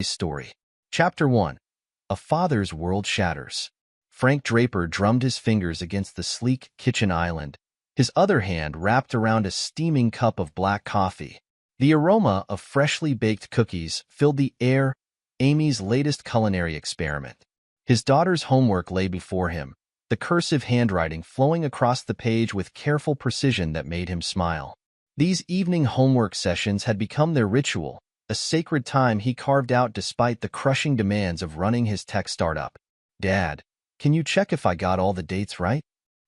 Story. Chapter 1. A Father's World Shatters. Frank Draper drummed his fingers against the sleek kitchen island, his other hand wrapped around a steaming cup of black coffee. The aroma of freshly baked cookies filled the air, Amy's latest culinary experiment. His daughter's homework lay before him, the cursive handwriting flowing across the page with careful precision that made him smile. These evening homework sessions had become their ritual, a sacred time he carved out despite the crushing demands of running his tech startup. "Dad, can you check if I got all the dates right?"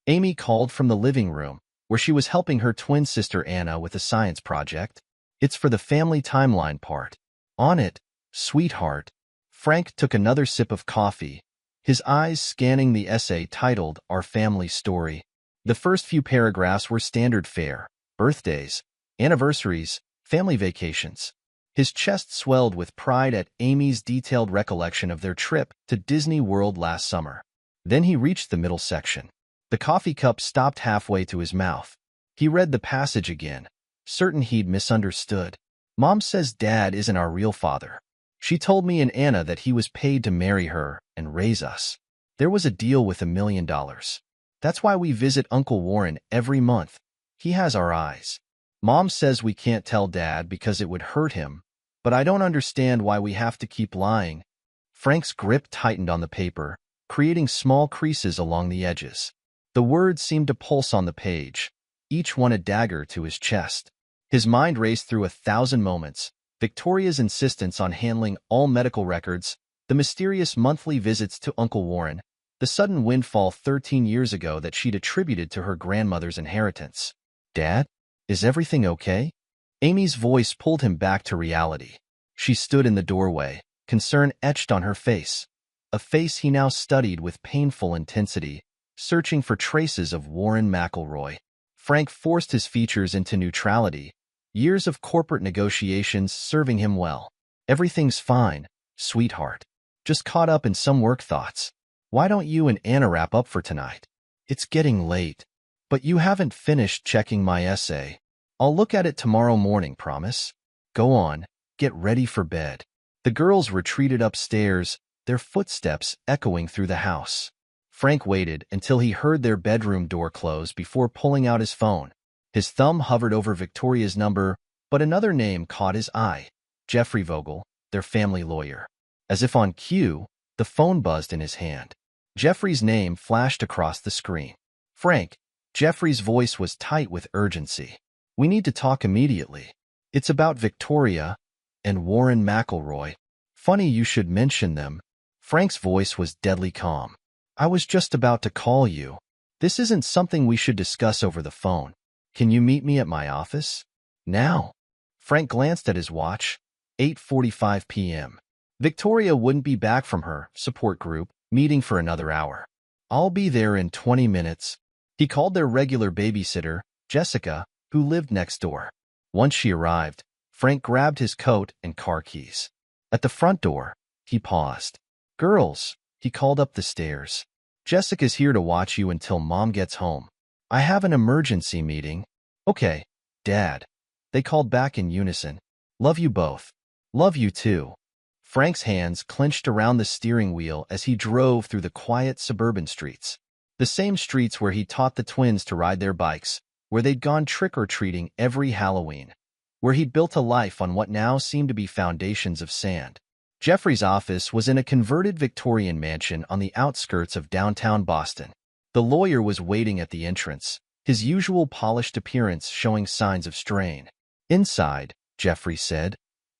Amy called from the living room, where she was helping her twin sister Anna with a science project. "It's for the family timeline part." "On it, sweetheart." Frank took another sip of coffee, his eyes scanning the essay titled Our Family Story. The first few paragraphs were standard fare: birthdays, anniversaries, family vacations. His chest swelled with pride at Amy's detailed recollection of their trip to Disney World last summer. Then he reached the middle section. The coffee cup stopped halfway to his mouth. He read the passage again, certain he'd misunderstood. "Mom says Dad isn't our real father. She told me and Anna that he was paid to marry her and raise us. There was a deal with $1 million. That's why we visit Uncle Warren every month. He has our eyes. Mom says we can't tell Dad because it would hurt him, but I don't understand why we have to keep lying." Frank's grip tightened on the paper, creating small creases along the edges. The words seemed to pulse on the page, each one a dagger to his chest. His mind raced through 1,000 moments: Victoria's insistence on handling all medical records, the mysterious monthly visits to Uncle Warren, the sudden windfall 13 years ago that she'd attributed to her grandmother's inheritance. "Dad? Is everything okay?" Amy's voice pulled him back to reality. She stood in the doorway, concern etched on her face, a face he now studied with painful intensity, searching for traces of Warren McElroy. Frank forced his features into neutrality, years of corporate negotiations serving him well. "Everything's fine, sweetheart. Just caught up in some work thoughts. Why don't you and Anna wrap up for tonight? It's getting late. But you haven't finished checking my essay. I'll look at it tomorrow morning, promise. Go on, get ready for bed." The girls retreated upstairs, their footsteps echoing through the house. Frank waited until he heard their bedroom door close before pulling out his phone. His thumb hovered over Victoria's number, but another name caught his eye: Jeffrey Vogel, their family lawyer. As if on cue, the phone buzzed in his hand. Jeffrey's name flashed across the screen. "Frank." Jeffrey's voice was tight with urgency. "We need to talk immediately. It's about Victoria and Warren McElroy. Funny you should mention them." Frank's voice was deadly calm. "I was just about to call you. This isn't something we should discuss over the phone. Can you meet me at my office? Now?" Frank glanced at his watch. 8:45 p.m. Victoria wouldn't be back from her support group meeting for another hour. "I'll be there in 20 minutes. He called their regular babysitter, Jessica, who lived next door. Once she arrived, Frank grabbed his coat and car keys. At the front door, he paused. "Girls," he called up the stairs. "Jessica's here to watch you until Mom gets home. I have an emergency meeting." "Okay, Dad," they called back in unison. "Love you both." "Love you too." Frank's hands clenched around the steering wheel as he drove through the quiet suburban streets. The same streets where he taught the twins to ride their bikes, where they'd gone trick-or-treating every Halloween, where he'd built a life on what now seemed to be foundations of sand. Jeffrey's office was in a converted Victorian mansion on the outskirts of downtown Boston. The lawyer was waiting at the entrance, his usual polished appearance showing signs of strain. "Inside," Jeffrey said,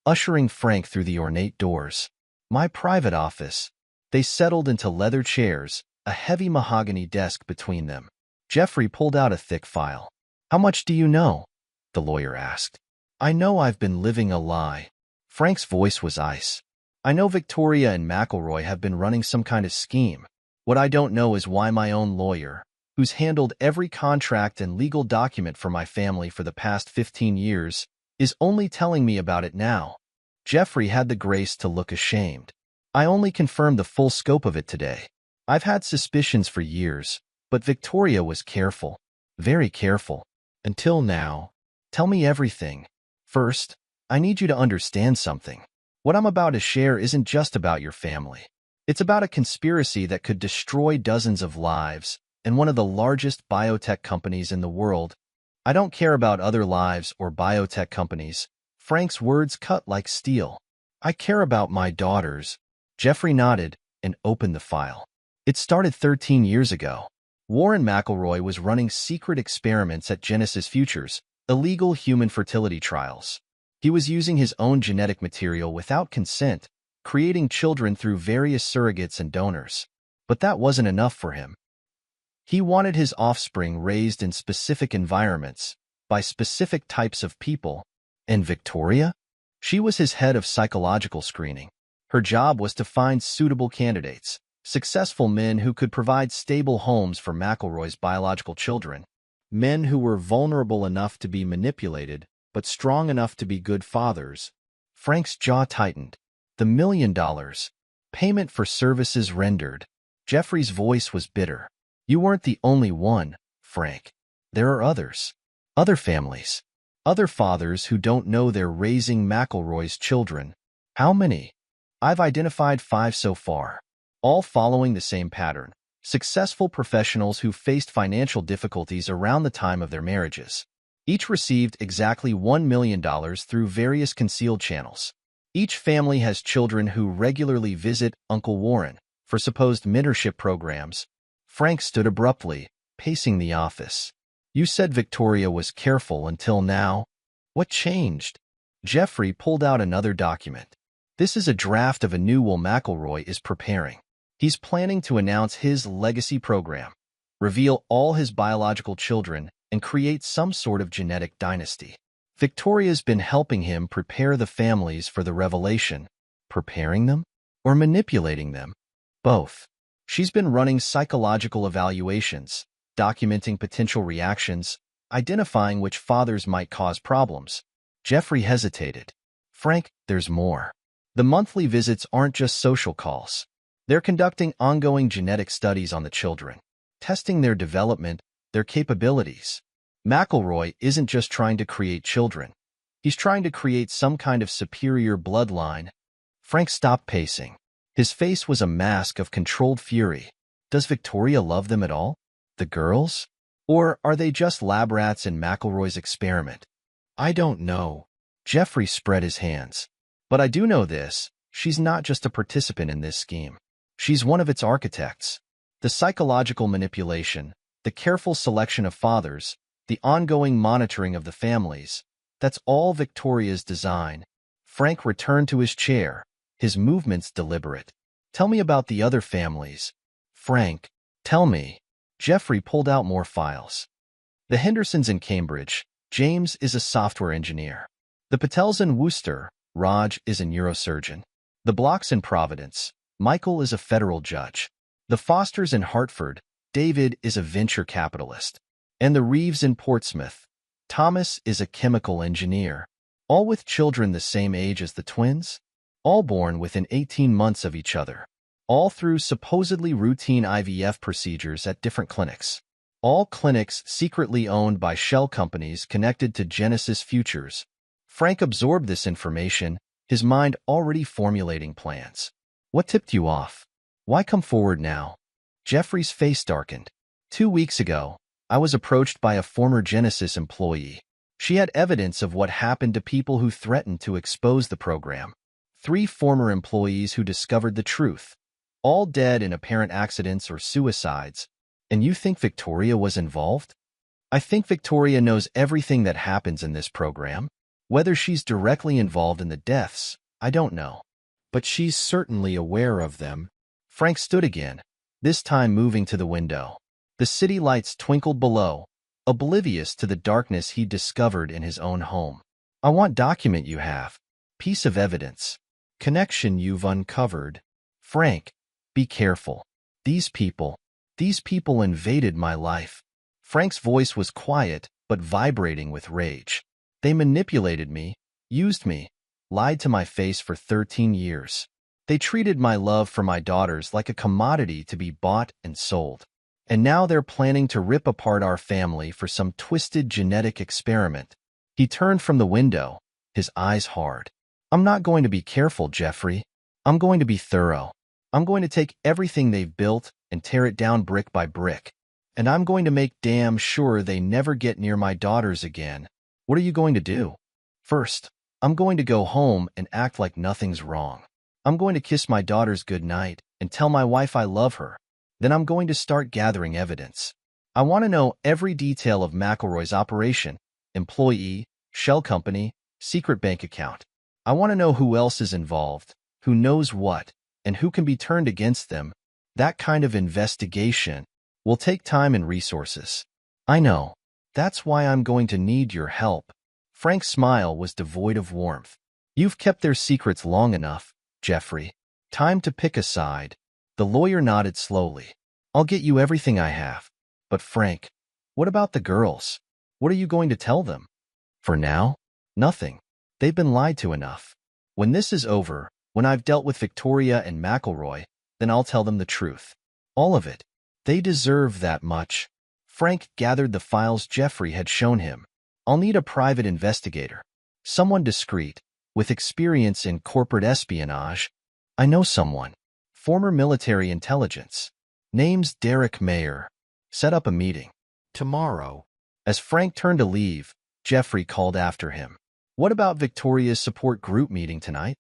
ushering Frank through the ornate doors. "My private office." They settled into leather chairs, a heavy mahogany desk between them. Jeffrey pulled out a thick file. "How much do you know?" the lawyer asked. "I know I've been living a lie." Frank's voice was ice. "I know Victoria and McElroy have been running some kind of scheme. What I don't know is why my own lawyer, who's handled every contract and legal document for my family for the past 15 years, is only telling me about it now." Jeffrey had the grace to look ashamed. "I only confirmed the full scope of it today. I've had suspicions for years, but Victoria was careful, very careful. Until now. Tell me everything. First, I need you to understand something. What I'm about to share isn't just about your family. It's about a conspiracy that could destroy dozens of lives and one of the largest biotech companies in the world. I don't care about other lives or biotech companies. Frank's words cut like steel. I care about my daughters. Jeffrey nodded and opened the file. It started 13 years ago. Warren McElroy was running secret experiments at Genesis Futures, illegal human fertility trials. He was using his own genetic material without consent, creating children through various surrogates and donors. But that wasn't enough for him. He wanted his offspring raised in specific environments, by specific types of people. And Victoria? She was his head of psychological screening. Her job was to find suitable candidates, successful men who could provide stable homes for McElroy's biological children, men who were vulnerable enough to be manipulated, but strong enough to be good fathers. Frank's jaw tightened. The $1 million. Payment for services rendered. Jeffrey's voice was bitter. You weren't the only one, Frank. There are others. Other families. Other fathers who don't know they're raising McElroy's children. How many? I've identified 5 so far, all following the same pattern. Successful professionals who faced financial difficulties around the time of their marriages. Each received exactly $1 million through various concealed channels. Each family has children who regularly visit Uncle Warren for supposed mentorship programs. Frank stood abruptly, pacing the office. You said Victoria was careful until now. What changed? Jeffrey pulled out another document. This is a draft of a new will McElroy is preparing. He's planning to announce his legacy program, reveal all his biological children, and create some sort of genetic dynasty. Victoria's been helping him prepare the families for the revelation. Preparing them? Or manipulating them? Both. She's been running psychological evaluations, documenting potential reactions, identifying which fathers might cause problems. Jeffrey hesitated. Frank, there's more. The monthly visits aren't just social calls. They're conducting ongoing genetic studies on the children, testing their development, their capabilities. McElroy isn't just trying to create children. He's trying to create some kind of superior bloodline. Frank stopped pacing. His face was a mask of controlled fury. Does Victoria love them at all? The girls? Or are they just lab rats in McElroy's experiment? I don't know. Jeffrey spread his hands. But I do know this. She's not just a participant in this scheme. She's one of its architects. The psychological manipulation, the careful selection of fathers, the ongoing monitoring of the families, that's all Victoria's design. Frank returned to his chair, his movements deliberate. Tell me about the other families. Frank, tell me. Jeffrey pulled out more files. The Hendersons in Cambridge. James is a software engineer. The Patels in Worcester. Raj is a neurosurgeon. The Blocks in Providence. Michael is a federal judge. The Fosters in Hartford. David is a venture capitalist. And the Reeves in Portsmouth. Thomas is a chemical engineer. All with children the same age as the twins. All born within 18 months of each other. All through supposedly routine IVF procedures at different clinics. All clinics secretly owned by shell companies connected to Genesis Futures. Frank absorbed this information, his mind already formulating plans. What tipped you off? Why come forward now? Jeffrey's face darkened. 2 weeks ago, I was approached by a former Genesis employee. She had evidence of what happened to people who threatened to expose the program. 3 former employees who discovered the truth. All dead in apparent accidents or suicides. And you think Victoria was involved? I think Victoria knows everything that happens in this program. Whether she's directly involved in the deaths, I don't know. But she's certainly aware of them. Frank stood again, this time moving to the window. The city lights twinkled below, oblivious to the darkness he'd discovered in his own home. I want document you have. Piece of evidence. Connection you've uncovered. Frank, be careful. These people invaded my life. Frank's voice was quiet, but vibrating with rage. They manipulated me, used me, lied to my face for 13 years. They treated my love for my daughters like a commodity to be bought and sold. And now they're planning to rip apart our family for some twisted genetic experiment. He turned from the window, his eyes hard. I'm not going to be careful, Jeffrey. I'm going to be thorough. I'm going to take everything they've built and tear it down brick by brick. And I'm going to make damn sure they never get near my daughters again. What are you going to do? First, I'm going to go home and act like nothing's wrong. I'm going to kiss my daughters goodnight and tell my wife I love her. Then I'm going to start gathering evidence. I want to know every detail of McElroy's operation, employee, shell company, secret bank account. I want to know who else is involved, who knows what, and who can be turned against them. That kind of investigation will take time and resources. I know. That's why I'm going to need your help. Frank's smile was devoid of warmth. You've kept their secrets long enough, Jeffrey. Time to pick a side. The lawyer nodded slowly. I'll get you everything I have. But Frank, what about the girls? What are you going to tell them? For now, nothing. They've been lied to enough. When this is over, when I've dealt with Victoria and McElroy, then I'll tell them the truth. All of it. They deserve that much. Frank gathered the files Jeffrey had shown him. I'll need a private investigator. Someone discreet, with experience in corporate espionage. I know someone. Former military intelligence. Name's Derek Mayer. Set up a meeting. Tomorrow. As Frank turned to leave, Jeffrey called after him. What about Victoria's support group meeting tonight?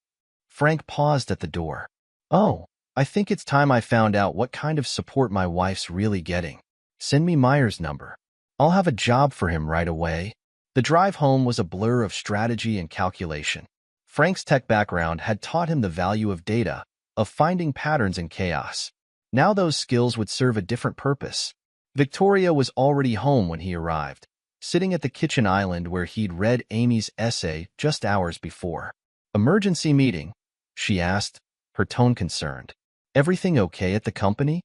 Frank paused at the door. Oh, I think it's time I found out what kind of support my wife's really getting. Send me Meyer's number. I'll have a job for him right away. The drive home was a blur of strategy and calculation. Frank's tech background had taught him the value of data, of finding patterns in chaos. Now those skills would serve a different purpose. Victoria was already home when he arrived, sitting at the kitchen island where he'd read Amy's essay just hours before. Emergency meeting? She asked, her tone concerned. Everything okay at the company?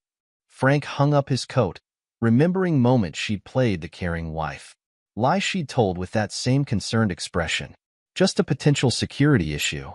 Frank hung up his coat, remembering moments she'd played the caring wife. Lies she'd told with that same concerned expression. Just a potential security issue.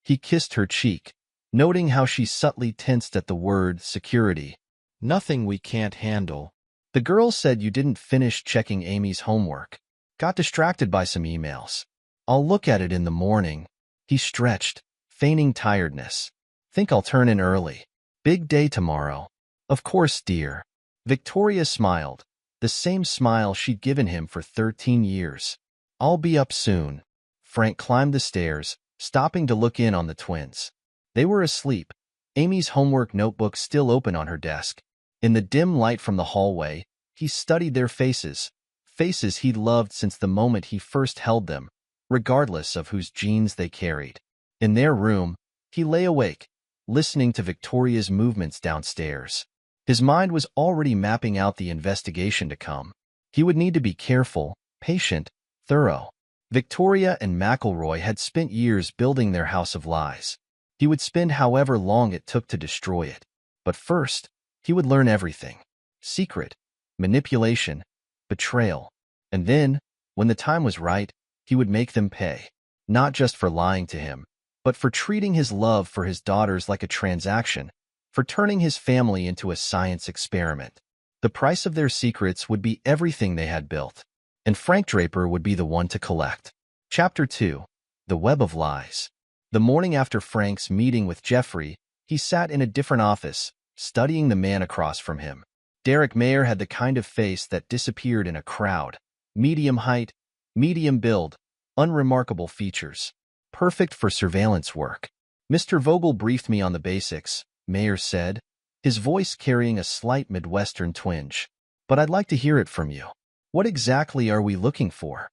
He kissed her cheek, noting how she subtly tensed at the word security. Nothing we can't handle. The girl said you didn't finish checking Amy's homework. Got distracted by some emails. I'll look at it in the morning. He stretched, feigning tiredness. Think I'll turn in early. Big day tomorrow. Of course, dear. Victoria smiled, the same smile she'd given him for 13 years. I'll be up soon. Frank climbed the stairs, stopping to look in on the twins. They were asleep, Amy's homework notebook still open on her desk. In the dim light from the hallway, he studied their faces, faces he'd loved since the moment he first held them, regardless of whose genes they carried. In their room, he lay awake, listening to Victoria's movements downstairs. His mind was already mapping out the investigation to come. He would need to be careful, patient, thorough. Victoria and McElroy had spent years building their house of lies. He would spend however long it took to destroy it. But first, he would learn everything. Secret, manipulation, betrayal. And then, when the time was right, he would make them pay. Not just for lying to him, but for treating his love for his daughters like a transaction, for turning his family into a science experiment. The price of their secrets would be everything they had built, and Frank Draper would be the one to collect. Chapter 2. The Web of Lies. The morning after Frank's meeting with Jeffrey, he sat in a different office, studying the man across from him. Derek Mayer had the kind of face that disappeared in a crowd. Medium height, medium build, unremarkable features. Perfect for surveillance work. Mr. Vogel briefed me on the basics, Mayer said, his voice carrying a slight Midwestern twinge. But I'd like to hear it from you. What exactly are we looking for?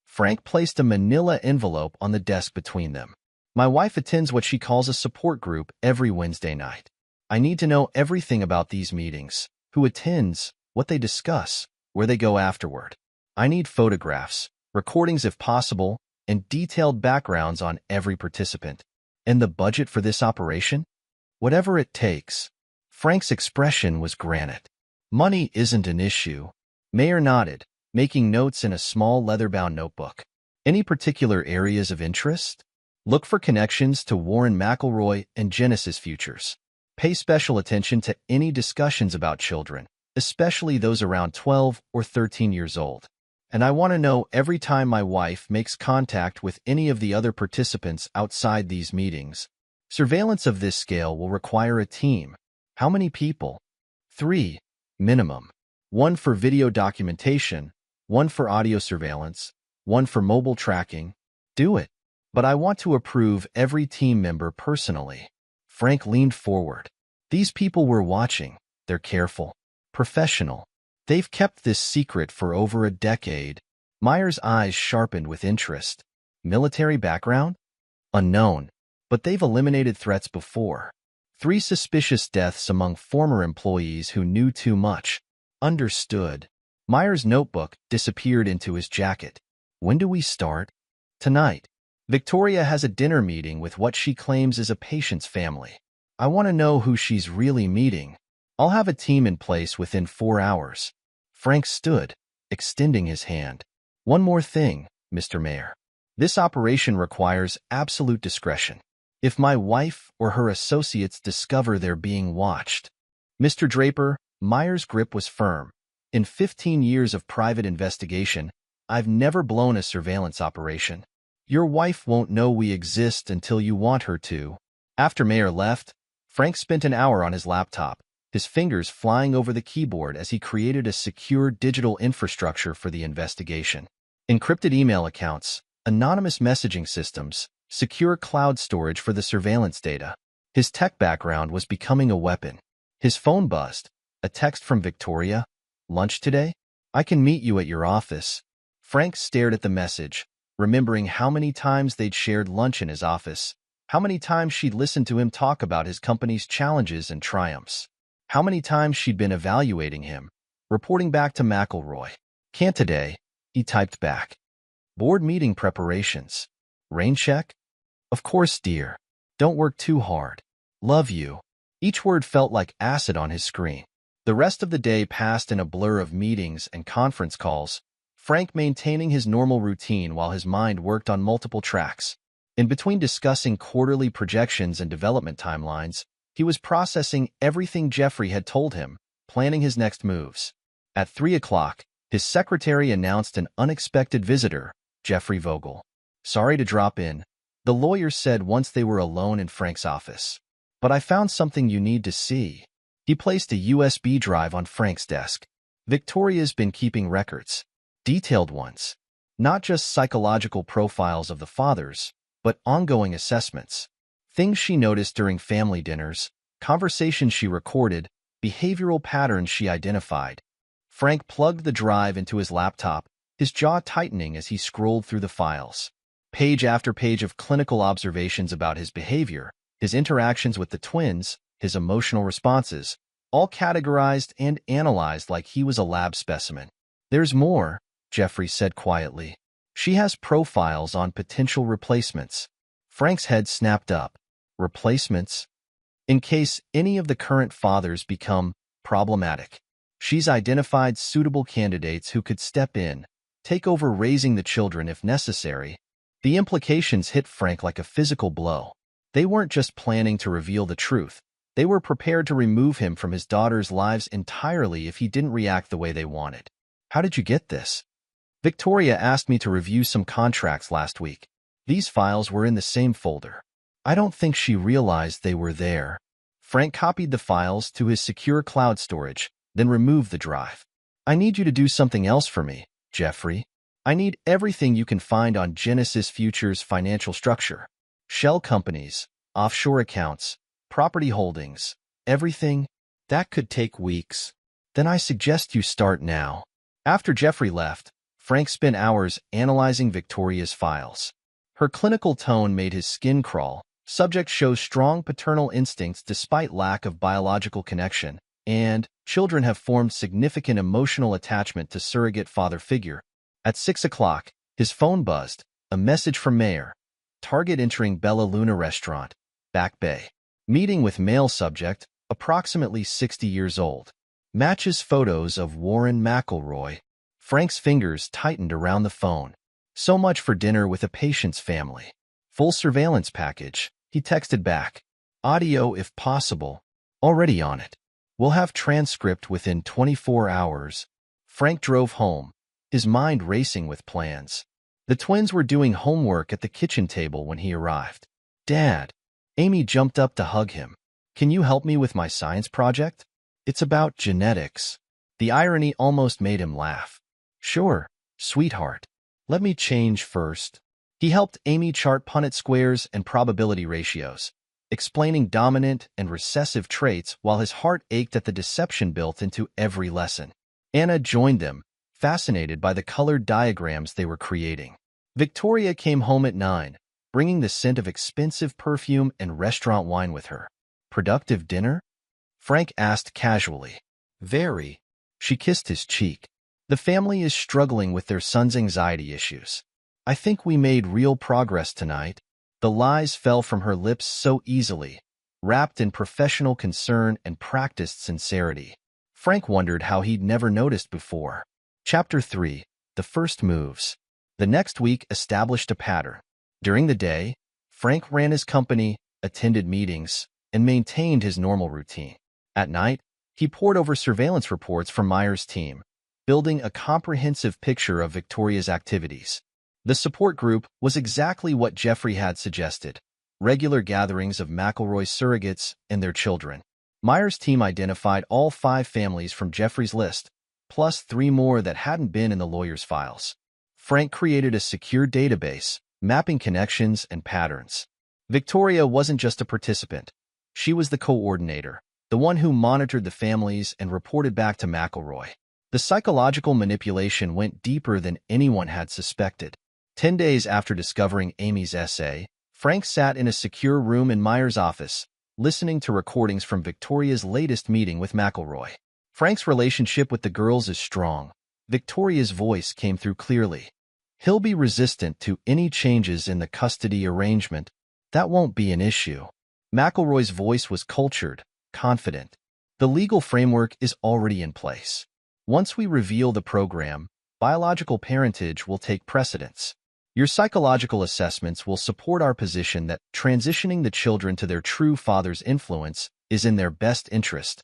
Frank placed a manila envelope on the desk between them. My wife attends what she calls a support group every Wednesday night. I need to know everything about these meetings, who attends, what they discuss, where they go afterward. I need photographs, recordings if possible, and detailed backgrounds on every participant. And the budget for this operation? Whatever it takes. Frank's expression was granite. Money isn't an issue. Mayer nodded, making notes in a small leather-bound notebook. Any particular areas of interest? Look for connections to Warren McElroy and Genesis Futures. Pay special attention to any discussions about children, especially those around 12 or 13 years old. And I want to know every time my wife makes contact with any of the other participants outside these meetings. Surveillance of this scale will require a team. How many people? 3, minimum. 1 for video documentation, 1 for audio surveillance, 1 for mobile tracking. Do it. But I want to approve every team member personally. Frank leaned forward. These people were watching. They're careful. Professional. They've kept this secret for over a decade. Meyer's eyes sharpened with interest. Military background? Unknown. But they've eliminated threats before. 3 suspicious deaths among former employees who knew too much. Understood. Meyer's notebook disappeared into his jacket. When do we start? Tonight. Victoria has a dinner meeting with what she claims is a patient's family. I want to know who she's really meeting. I'll have a team in place within 4 hours. Frank stood, extending his hand. One more thing, Mr. Mayor. This operation requires absolute discretion. If my wife or her associates discover they're being watched. Mr. Draper, Meyer's grip was firm. In 15 years of private investigation, I've never blown a surveillance operation. Your wife won't know we exist until you want her to. After Mayer left, Frank spent an hour on his laptop, his fingers flying over the keyboard as he created a secure digital infrastructure for the investigation. Encrypted email accounts, anonymous messaging systems, secure cloud storage for the surveillance data. His tech background was becoming a weapon. His phone buzzed. A text from Victoria. Lunch today? I can meet you at your office. Frank stared at the message, remembering how many times they'd shared lunch in his office, how many times she'd listened to him talk about his company's challenges and triumphs, how many times she'd been evaluating him, reporting back to McElroy. Can't today, he typed back. Board meeting preparations. Rain check? Of course, dear. Don't work too hard. Love you. Each word felt like acid on his screen. The rest of the day passed in a blur of meetings and conference calls, Frank maintaining his normal routine while his mind worked on multiple tracks. In between discussing quarterly projections and development timelines, he was processing everything Jeffrey had told him, planning his next moves. At 3 o'clock, his secretary announced an unexpected visitor, Jeffrey Vogel. Sorry to drop in, the lawyer said once they were alone in Frank's office. But I found something you need to see. He placed a USB drive on Frank's desk. Victoria's been keeping records. Detailed ones. Not just psychological profiles of the fathers, but ongoing assessments. Things she noticed during family dinners, conversations she recorded, behavioral patterns she identified. Frank plugged the drive into his laptop, his jaw tightening as he scrolled through the files. Page after page of clinical observations about his behavior, his interactions with the twins, his emotional responses, all categorized and analyzed like he was a lab specimen. There's more, Jeffrey said quietly. She has profiles on potential replacements. Frank's head snapped up. Replacements? In case any of the current fathers become problematic. She's identified suitable candidates who could step in, take over raising the children if necessary. The implications hit Frank like a physical blow. They weren't just planning to reveal the truth. They were prepared to remove him from his daughter's lives entirely if he didn't react the way they wanted. How did you get this? Victoria asked me to review some contracts last week. These files were in the same folder. I don't think she realized they were there. Frank copied the files to his secure cloud storage, then removed the drive. I need you to do something else for me, Jeffrey. I need everything you can find on Genesis Future's financial structure. Shell companies, offshore accounts, property holdings, everything. That could take weeks. Then I suggest you start now. After Jeffrey left, Frank spent hours analyzing Victoria's files. Her clinical tone made his skin crawl. Subject shows strong paternal instincts despite lack of biological connection, and children have formed significant emotional attachment to surrogate father figure. At 6 o'clock, his phone buzzed, a message from Mayor. Target entering Bella Luna restaurant, Back Bay. Meeting with male subject, approximately 60 years old. Matches photos of Warren McElroy. Frank's fingers tightened around the phone. So much for dinner with a patient's family. Full surveillance package, he texted back. Audio if possible. Already on it. We'll have transcript within 24 hours. Frank drove home, his mind racing with plans. The twins were doing homework at the kitchen table when he arrived. "Dad." Amy jumped up to hug him. "Can you help me with my science project? It's about genetics." The irony almost made him laugh. "Sure, sweetheart. Let me change first." He helped Amy chart Punnett squares and probability ratios, explaining dominant and recessive traits while his heart ached at the deception built into every lesson. Anna joined them, fascinated by the colored diagrams they were creating. Victoria came home at 9, bringing the scent of expensive perfume and restaurant wine with her. "Productive dinner?" Frank asked casually. "Very." She kissed his cheek. "The family is struggling with their son's anxiety issues. I think we made real progress tonight." The lies fell from her lips so easily, wrapped in professional concern and practiced sincerity. Frank wondered how he'd never noticed before. Chapter 3. The First Moves. The next week established a pattern. During the day, Frank ran his company, attended meetings, and maintained his normal routine. At night, he pored over surveillance reports from Meyer's team, building a comprehensive picture of Victoria's activities. The support group was exactly what Jeffrey had suggested: regular gatherings of McElroy's surrogates and their children. Meyer's team identified all 5 families from Jeffrey's list, plus 3 more that hadn't been in the lawyer's files. Frank created a secure database, mapping connections and patterns. Victoria wasn't just a participant. She was the coordinator, the one who monitored the families and reported back to McElroy. The psychological manipulation went deeper than anyone had suspected. 10 days after discovering Amy's essay, Frank sat in a secure room in Meyer's office, listening to recordings from Victoria's latest meeting with McElroy. Frank's relationship with the girls is strong. Victoria's voice came through clearly. "He'll be resistant to any changes in the custody arrangement. That won't be an issue." McElroy's voice was cultured, confident. "The legal framework is already in place. Once we reveal the program, biological parentage will take precedence. Your psychological assessments will support our position that transitioning the children to their true father's influence is in their best interest."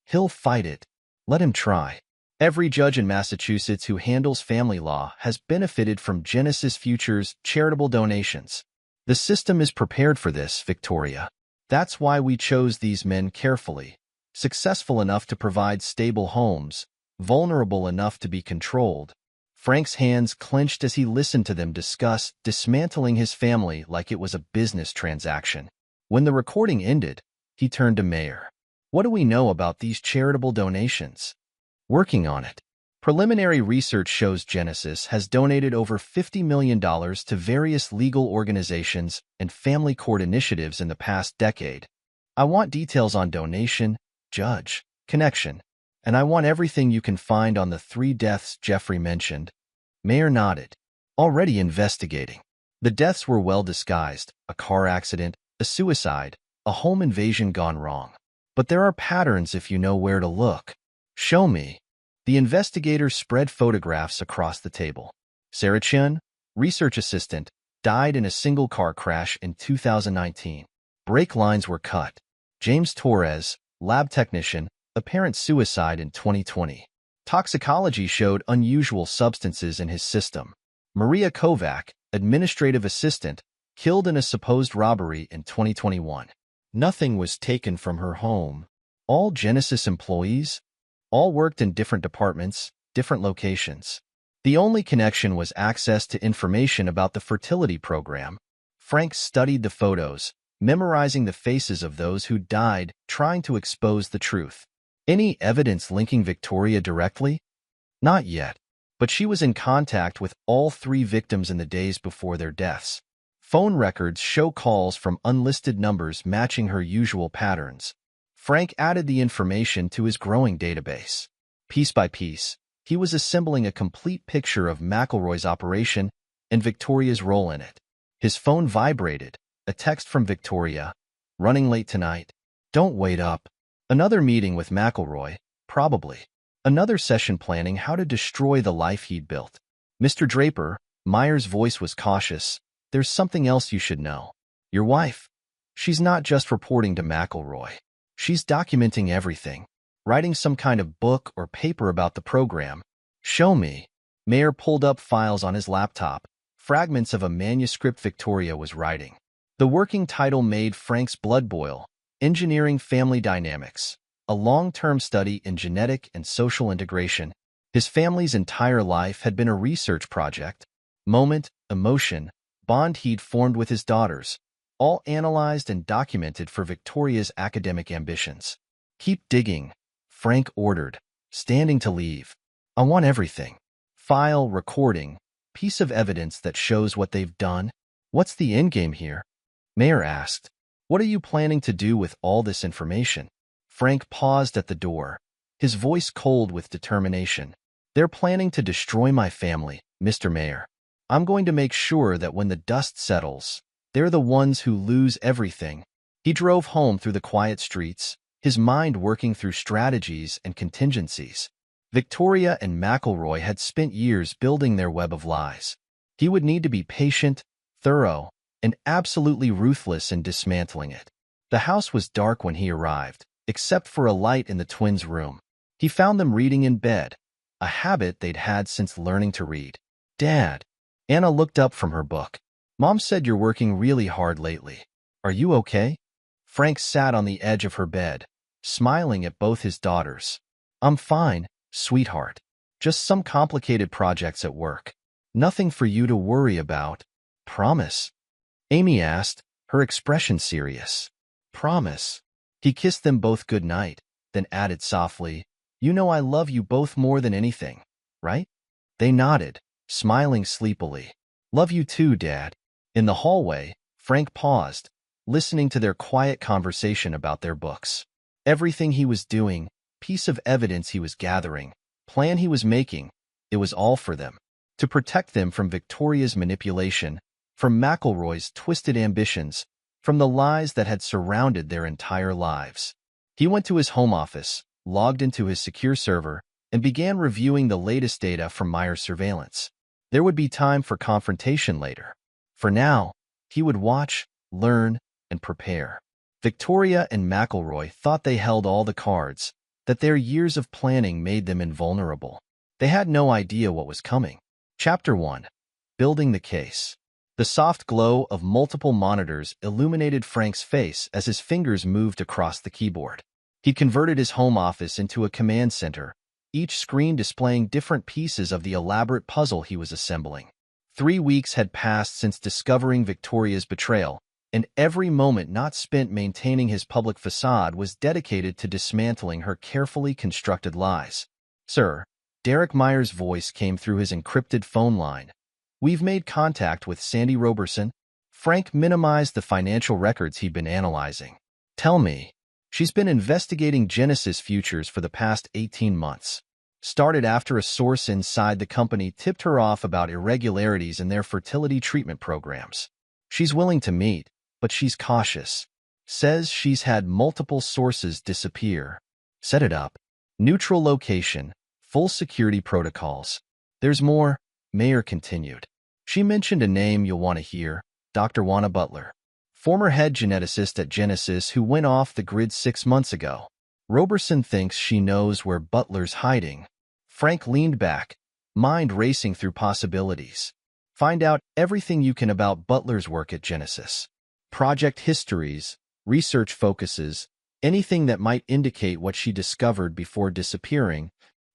"He'll fight it. Let him try." Every judge in Massachusetts who handles family law has benefited from Genesis Future's charitable donations. The system is prepared for this, Victoria. That's why we chose these men carefully. Successful enough to provide stable homes, vulnerable enough to be controlled. Frank's hands clenched as he listened to them discuss dismantling his family like it was a business transaction. When the recording ended, he turned to Mayer. "What do we know about these charitable donations?" "Working on it. Preliminary research shows Genesis has donated over $50 million to various legal organizations and family court initiatives in the past decade. I want details on donation, judge, connection, and I want everything you can find on the 3 deaths Jeffrey mentioned." Mayer nodded. "Already investigating. The deaths were well disguised: a car accident, a suicide, a home invasion gone wrong. But there are patterns if you know where to look." "Show me." The investigator spread photographs across the table. Sarah Chun, research assistant, died in a single car crash in 2019. Brake lines were cut. James Torres, lab technician, apparent suicide in 2020. Toxicology showed unusual substances in his system. Maria Kovac, administrative assistant, killed in a supposed robbery in 2021. Nothing was taken from her home. All Genesis employees? All worked in different departments, different locations. The only connection was access to information about the fertility program. Frank studied the photos, memorizing the faces of those who died, trying to expose the truth. Any evidence linking Victoria directly? Not yet, but she was in contact with all 3 victims in the days before their deaths. Phone records show calls from unlisted numbers matching her usual patterns. Frank added the information to his growing database. Piece by piece, he was assembling a complete picture of McElroy's operation and Victoria's role in it. His phone vibrated, a text from Victoria. "Running late tonight. Don't wait up." Another meeting with McElroy, probably. Another session planning how to destroy the life he'd built. "Mr. Draper," Meyer's voice was cautious, "there's something else you should know. Your wife, she's not just reporting to McElroy. She's documenting everything, writing some kind of book or paper about the program." "Show me." Mayer pulled up files on his laptop, fragments of a manuscript Victoria was writing. The working title made Frank's blood boil: Engineering Family Dynamics, a long-term study in genetic and social integration. His family's entire life had been a research project. Moment, emotion, bond he'd formed with his daughters, all analyzed and documented for Victoria's academic ambitions. "Keep digging," Frank ordered, standing to leave. "I want everything. File, recording, piece of evidence that shows what they've done." "What's the endgame here?" Mayer asked. "What are you planning to do with all this information?" Frank paused at the door, his voice cold with determination. "They're planning to destroy my family, Mr. Mayer. I'm going to make sure that when the dust settles, they're the ones who lose everything." He drove home through the quiet streets, his mind working through strategies and contingencies. Victoria and McElroy had spent years building their web of lies. He would need to be patient, thorough, and absolutely ruthless in dismantling it. The house was dark when he arrived, except for a light in the twins' room. He found them reading in bed, a habit they'd had since learning to read. "Dad." Anna looked up from her book. "Mom said you're working really hard lately. Are you okay?" Frank sat on the edge of her bed, smiling at both his daughters. "I'm fine, sweetheart. Just some complicated projects at work. Nothing for you to worry about. Promise?" Amy asked, her expression serious. "Promise." He kissed them both good night, then added softly, "You know I love you both more than anything, right?" They nodded, smiling sleepily. "Love you too, Dad." In the hallway, Frank paused, listening to their quiet conversation about their books. Everything he was doing, piece of evidence he was gathering, plan he was making, it was all for them. To protect them from Victoria's manipulation, from McElroy's twisted ambitions, from the lies that had surrounded their entire lives. He went to his home office, logged into his secure server, and began reviewing the latest data from Meyer's surveillance. There would be time for confrontation later. For now, he would watch, learn, and prepare. Victoria and McElroy thought they held all the cards, that their years of planning made them invulnerable. They had no idea what was coming. Chapter 1. Building the Case. The soft glow of multiple monitors illuminated Frank's face as his fingers moved across the keyboard. He converted his home office into a command center, each screen displaying different pieces of the elaborate puzzle he was assembling. 3 weeks had passed since discovering Victoria's betrayal, and every moment not spent maintaining his public facade was dedicated to dismantling her carefully constructed lies. "Sir," Derek Meyer's voice came through his encrypted phone line. "We've made contact with Sandy Roberson." Frank minimized the financial records he'd been analyzing. "Tell me." "She's been investigating Genesis futures for the past 18 months. Started after a source inside the company tipped her off about irregularities in their fertility treatment programs. She's willing to meet, but she's cautious. Says she's had multiple sources disappear." "Set it up." "Neutral location, full security protocols." "There's more," Mayer continued. "She mentioned a name you'll want to hear, Dr. Juana Butler, former head geneticist at Genesis who went off the grid 6 months ago. Roberson thinks she knows where Butler's hiding." Frank leaned back, mind racing through possibilities. "Find out everything you can about Butler's work at Genesis. Project histories, research focuses, anything that might indicate what she discovered before disappearing.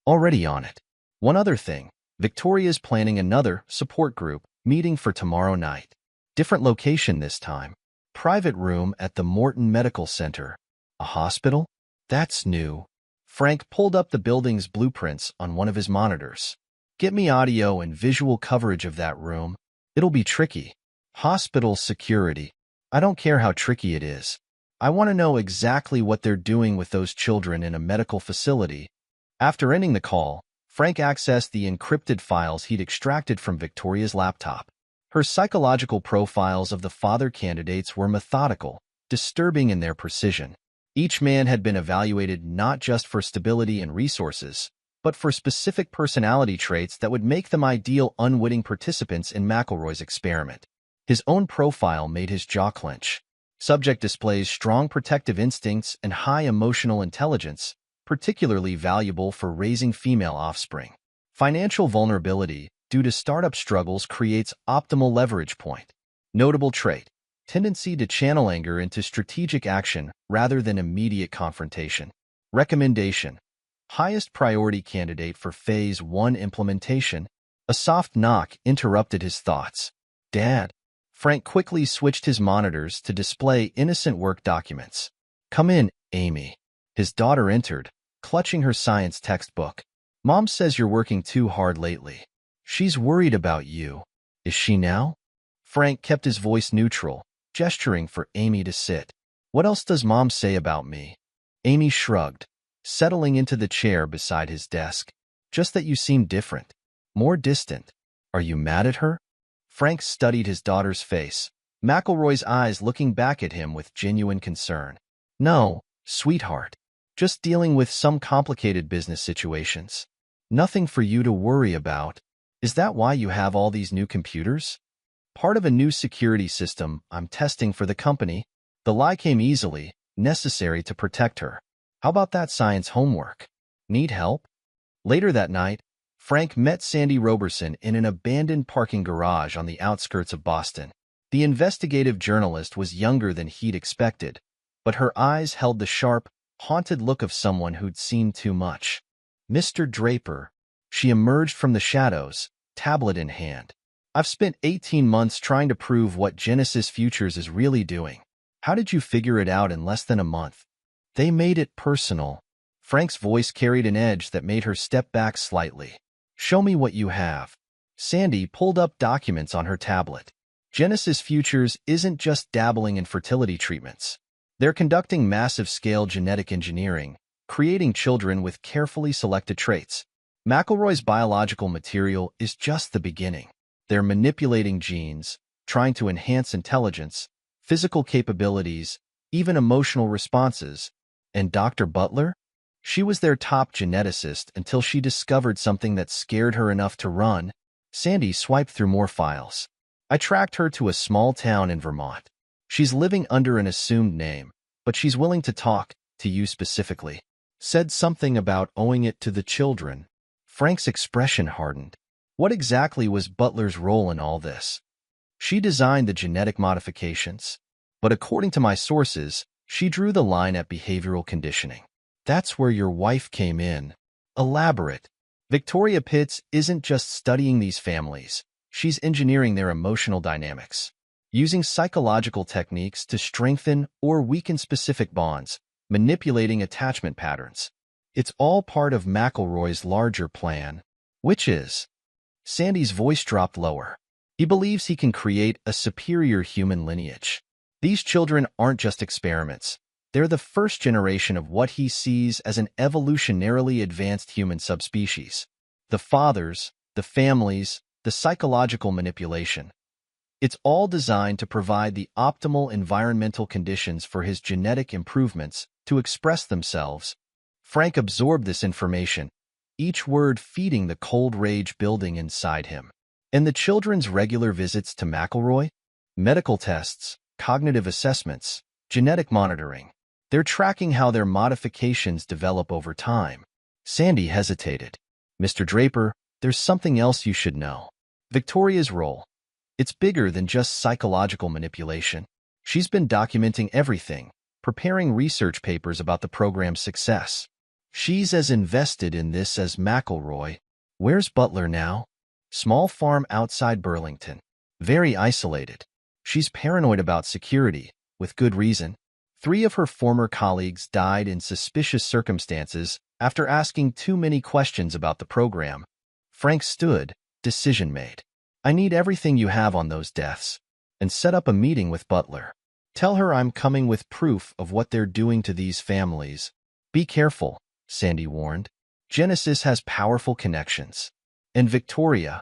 Already on it. One other thing, Victoria's planning another support group meeting for tomorrow night. Different location this time. Private room at the Morton Medical Center. A hospital? That's new." Frank pulled up the building's blueprints on one of his monitors. "Get me audio and visual coverage of that room. It'll be tricky. Hospital security. I don't care how tricky it is. I want to know exactly what they're doing with those children in a medical facility." After ending the call, Frank accessed the encrypted files he'd extracted from Victoria's laptop. Her psychological profiles of the father candidates were methodical, disturbing in their precision. Each man had been evaluated not just for stability and resources, but for specific personality traits that would make them ideal unwitting participants in McElroy's experiment. His own profile made his jaw clench. Subject displays strong protective instincts and high emotional intelligence, particularly valuable for raising female offspring. Financial vulnerability due to startup struggles creates optimal leverage point. Notable trait: tendency to channel anger into strategic action rather than immediate confrontation. Recommendation: highest priority candidate for Phase 1 implementation. A soft knock interrupted his thoughts. Dad. Frank quickly switched his monitors to display innocent work documents. Come in, Amy. His daughter entered, clutching her science textbook. Mom says you're working too hard lately. She's worried about you. Is she now? Frank kept his voice neutral, gesturing for Amy to sit. What else does Mom say about me? Amy shrugged, settling into the chair beside his desk. Just that you seem different. More distant. Are you mad at her? Frank studied his daughter's face, McElroy's eyes looking back at him with genuine concern. No, sweetheart. Just dealing with some complicated business situations. Nothing for you to worry about. Is that why you have all these new computers? Part of a new security system I'm testing for the company. The lie came easily, necessary to protect her. How about that science homework? Need help? Later that night, Frank met Sandy Roberson in an abandoned parking garage on the outskirts of Boston. The investigative journalist was younger than he'd expected, but her eyes held the sharp, haunted look of someone who'd seen too much. Mr. Draper. She emerged from the shadows, tablet in hand. I've spent 18 months trying to prove what Genesis Futures is really doing. How did you figure it out in less than a month? They made it personal. Frank's voice carried an edge that made her step back slightly. Show me what you have. Sandy pulled up documents on her tablet. Genesis Futures isn't just dabbling in fertility treatments. They're conducting massive-scale genetic engineering, creating children with carefully selected traits. McElroy's biological material is just the beginning. They're manipulating genes, trying to enhance intelligence, physical capabilities, even emotional responses. And Dr. Butler? She was their top geneticist until she discovered something that scared her enough to run. Sandy swiped through more files. I tracked her to a small town in Vermont. She's living under an assumed name, but she's willing to talk to you specifically. Said something about owing it to the children. Frank's expression hardened. What exactly was Butler's role in all this? She designed the genetic modifications, but according to my sources, she drew the line at behavioral conditioning. That's where your wife came in. Elaborate. Victoria Pitts isn't just studying these families. She's engineering their emotional dynamics, using psychological techniques to strengthen or weaken specific bonds, manipulating attachment patterns. It's all part of McElroy's larger plan, which is... Sandy's voice dropped lower. He believes he can create a superior human lineage. These children aren't just experiments. They're the first generation of what he sees as an evolutionarily advanced human subspecies. The fathers, the families, the psychological manipulation. It's all designed to provide the optimal environmental conditions for his genetic improvements to express themselves. Frank absorbed this information, each word feeding the cold rage building inside him. And the children's regular visits to McElroy? Medical tests, cognitive assessments, genetic monitoring. They're tracking how their modifications develop over time. Sandy hesitated. Mr. Draper, there's something else you should know. Victoria's role. It's bigger than just psychological manipulation. She's been documenting everything, preparing research papers about the program's success. She's as invested in this as McElroy. Where's Butler now? Small farm outside Burlington. Very isolated. She's paranoid about security, with good reason. 3 of her former colleagues died in suspicious circumstances after asking too many questions about the program. Frank stood, decision made. I need everything you have on those deaths. And set up a meeting with Butler. Tell her I'm coming with proof of what they're doing to these families. Be careful, Sandy warned. Genesis has powerful connections. And Victoria.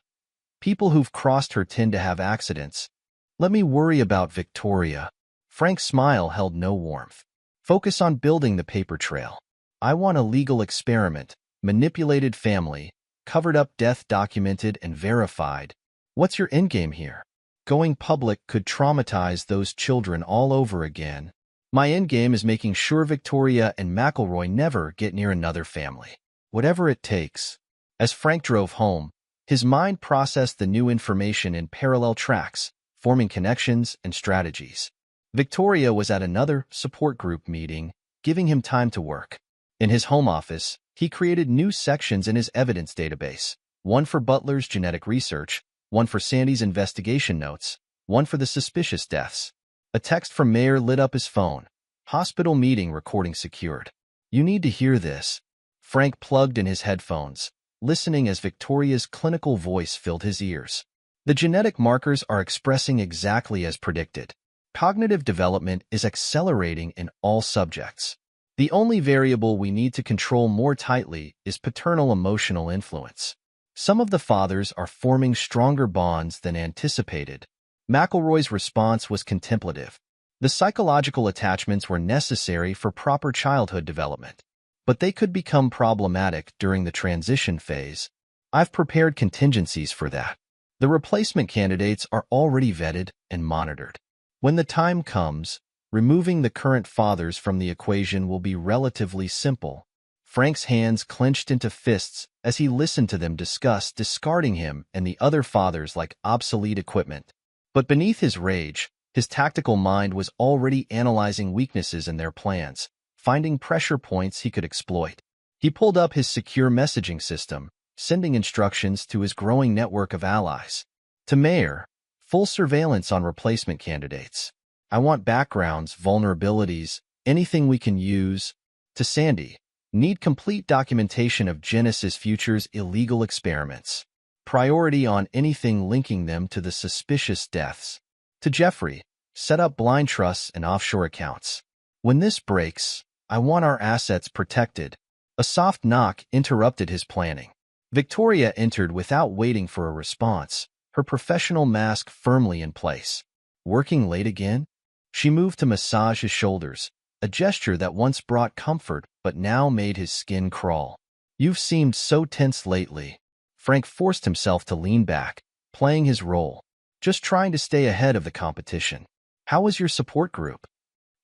People who've crossed her tend to have accidents. Let me worry about Victoria. Frank's smile held no warmth. Focus on building the paper trail. I want a legal experiment, manipulated family, covered up death documented and verified. What's your endgame here? Going public could traumatize those children all over again. My endgame is making sure Victoria and McElroy never get near another family. Whatever it takes. As Frank drove home, his mind processed the new information in parallel tracks, forming connections and strategies. Victoria was at another support group meeting, giving him time to work. In his home office, he created new sections in his evidence database, one for Butler's genetic research, one for Sandy's investigation notes, one for the suspicious deaths. A text from Mayer lit up his phone. Hospital meeting recording secured. You need to hear this. Frank plugged in his headphones, listening as Victoria's clinical voice filled his ears. The genetic markers are expressing exactly as predicted. Cognitive development is accelerating in all subjects. The only variable we need to control more tightly is paternal emotional influence. Some of the fathers are forming stronger bonds than anticipated. McElroy's response was contemplative. The psychological attachments were necessary for proper childhood development, but they could become problematic during the transition phase. I've prepared contingencies for that. The replacement candidates are already vetted and monitored. When the time comes, removing the current fathers from the equation will be relatively simple. Frank's hands clenched into fists as he listened to them discuss discarding him and the other fathers like obsolete equipment. But beneath his rage, his tactical mind was already analyzing weaknesses in their plans, finding pressure points he could exploit. He pulled up his secure messaging system, sending instructions to his growing network of allies. To Mayer, full surveillance on replacement candidates. I want backgrounds, vulnerabilities, anything we can use. To Sandy, need complete documentation of Genesis Future's illegal experiments. Priority on anything linking them to the suspicious deaths. To Jeffrey, set up blind trusts and offshore accounts. When this breaks, I want our assets protected. A soft knock interrupted his planning. Victoria entered without waiting for a response, her professional mask firmly in place. Working late again? She moved to massage his shoulders, a gesture that once brought comfort but now made his skin crawl. You've seemed so tense lately. Frank forced himself to lean back, playing his role, just trying to stay ahead of the competition. How was your support group?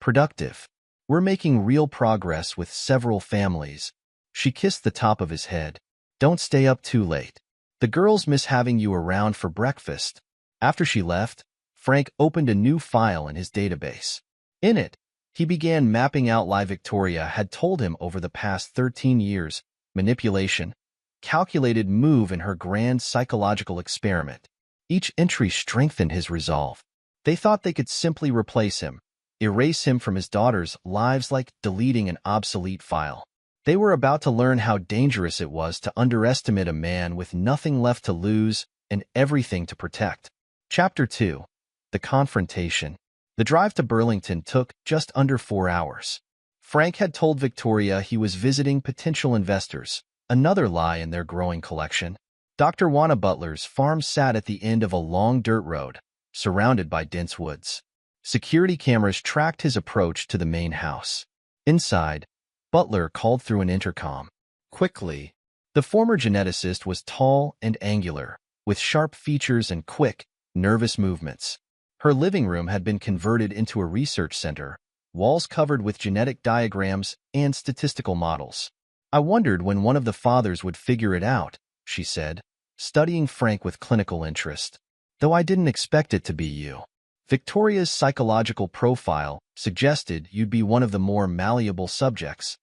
Productive. We're making real progress with several families. She kissed the top of his head. Don't stay up too late. The girls miss having you around for breakfast. After she left, Frank opened a new file in his database. In it, he began mapping out why Victoria had told him over the past 13 years, manipulation, calculated move in her grand psychological experiment. Each entry strengthened his resolve. They thought they could simply replace him, erase him from his daughters' lives like deleting an obsolete file. They were about to learn how dangerous it was to underestimate a man with nothing left to lose and everything to protect. Chapter 2. The Confrontation. The drive to Burlington took just under 4 hours. Frank had told Victoria he was visiting potential investors, another lie in their growing collection. Dr. Juana Butler's farm sat at the end of a long dirt road, surrounded by dense woods. Security cameras tracked his approach to the main house. Inside, Butler called through an intercom. Quickly, the former geneticist was tall and angular, with sharp features and quick, nervous movements. Her living room had been converted into a research center, walls covered with genetic diagrams and statistical models. I wondered when one of the fathers would figure it out, she said, studying Frank with clinical interest. Though I didn't expect it to be you. Victoria's psychological profile suggested you'd be one of the more malleable subjects.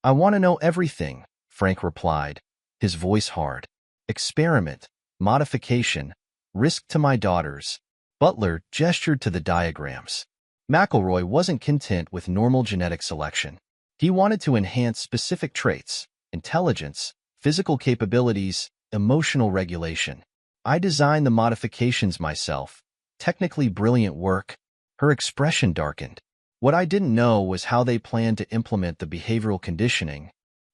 I want to know everything, Frank replied, his voice hard. Experiment, modification, risk to my daughters. Butler gestured to the diagrams. McElroy wasn't content with normal genetic selection. He wanted to enhance specific traits, intelligence, physical capabilities, emotional regulation. I designed the modifications myself. Technically brilliant work. Her expression darkened. What I didn't know was how they planned to implement the behavioral conditioning.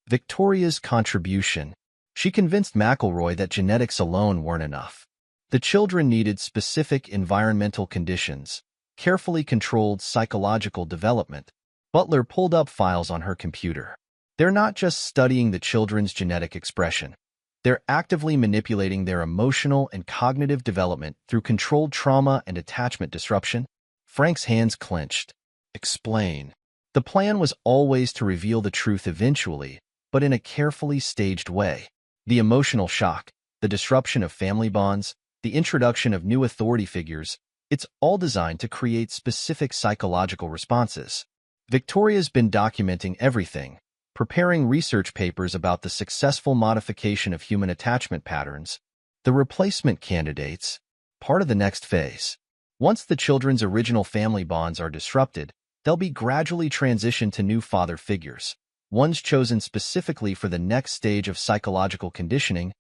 Victoria's contribution. She convinced McElroy that genetics alone weren't enough. The children needed specific environmental conditions, carefully controlled psychological development. Butler pulled up files on her computer. They're not just studying the children's genetic expression. They're actively manipulating their emotional and cognitive development through controlled trauma and attachment disruption. Frank's hands clenched. Explain. The plan was always to reveal the truth eventually, but in a carefully staged way. The emotional shock, the disruption of family bonds, the introduction of new authority figures, it's all designed to create specific psychological responses. Victoria's been documenting everything, preparing research papers about the successful modification of human attachment patterns, the replacement candidates, part of the next phase. Once the children's original family bonds are disrupted, they'll be gradually transitioned to new father figures, ones chosen specifically for the next stage of psychological conditioning.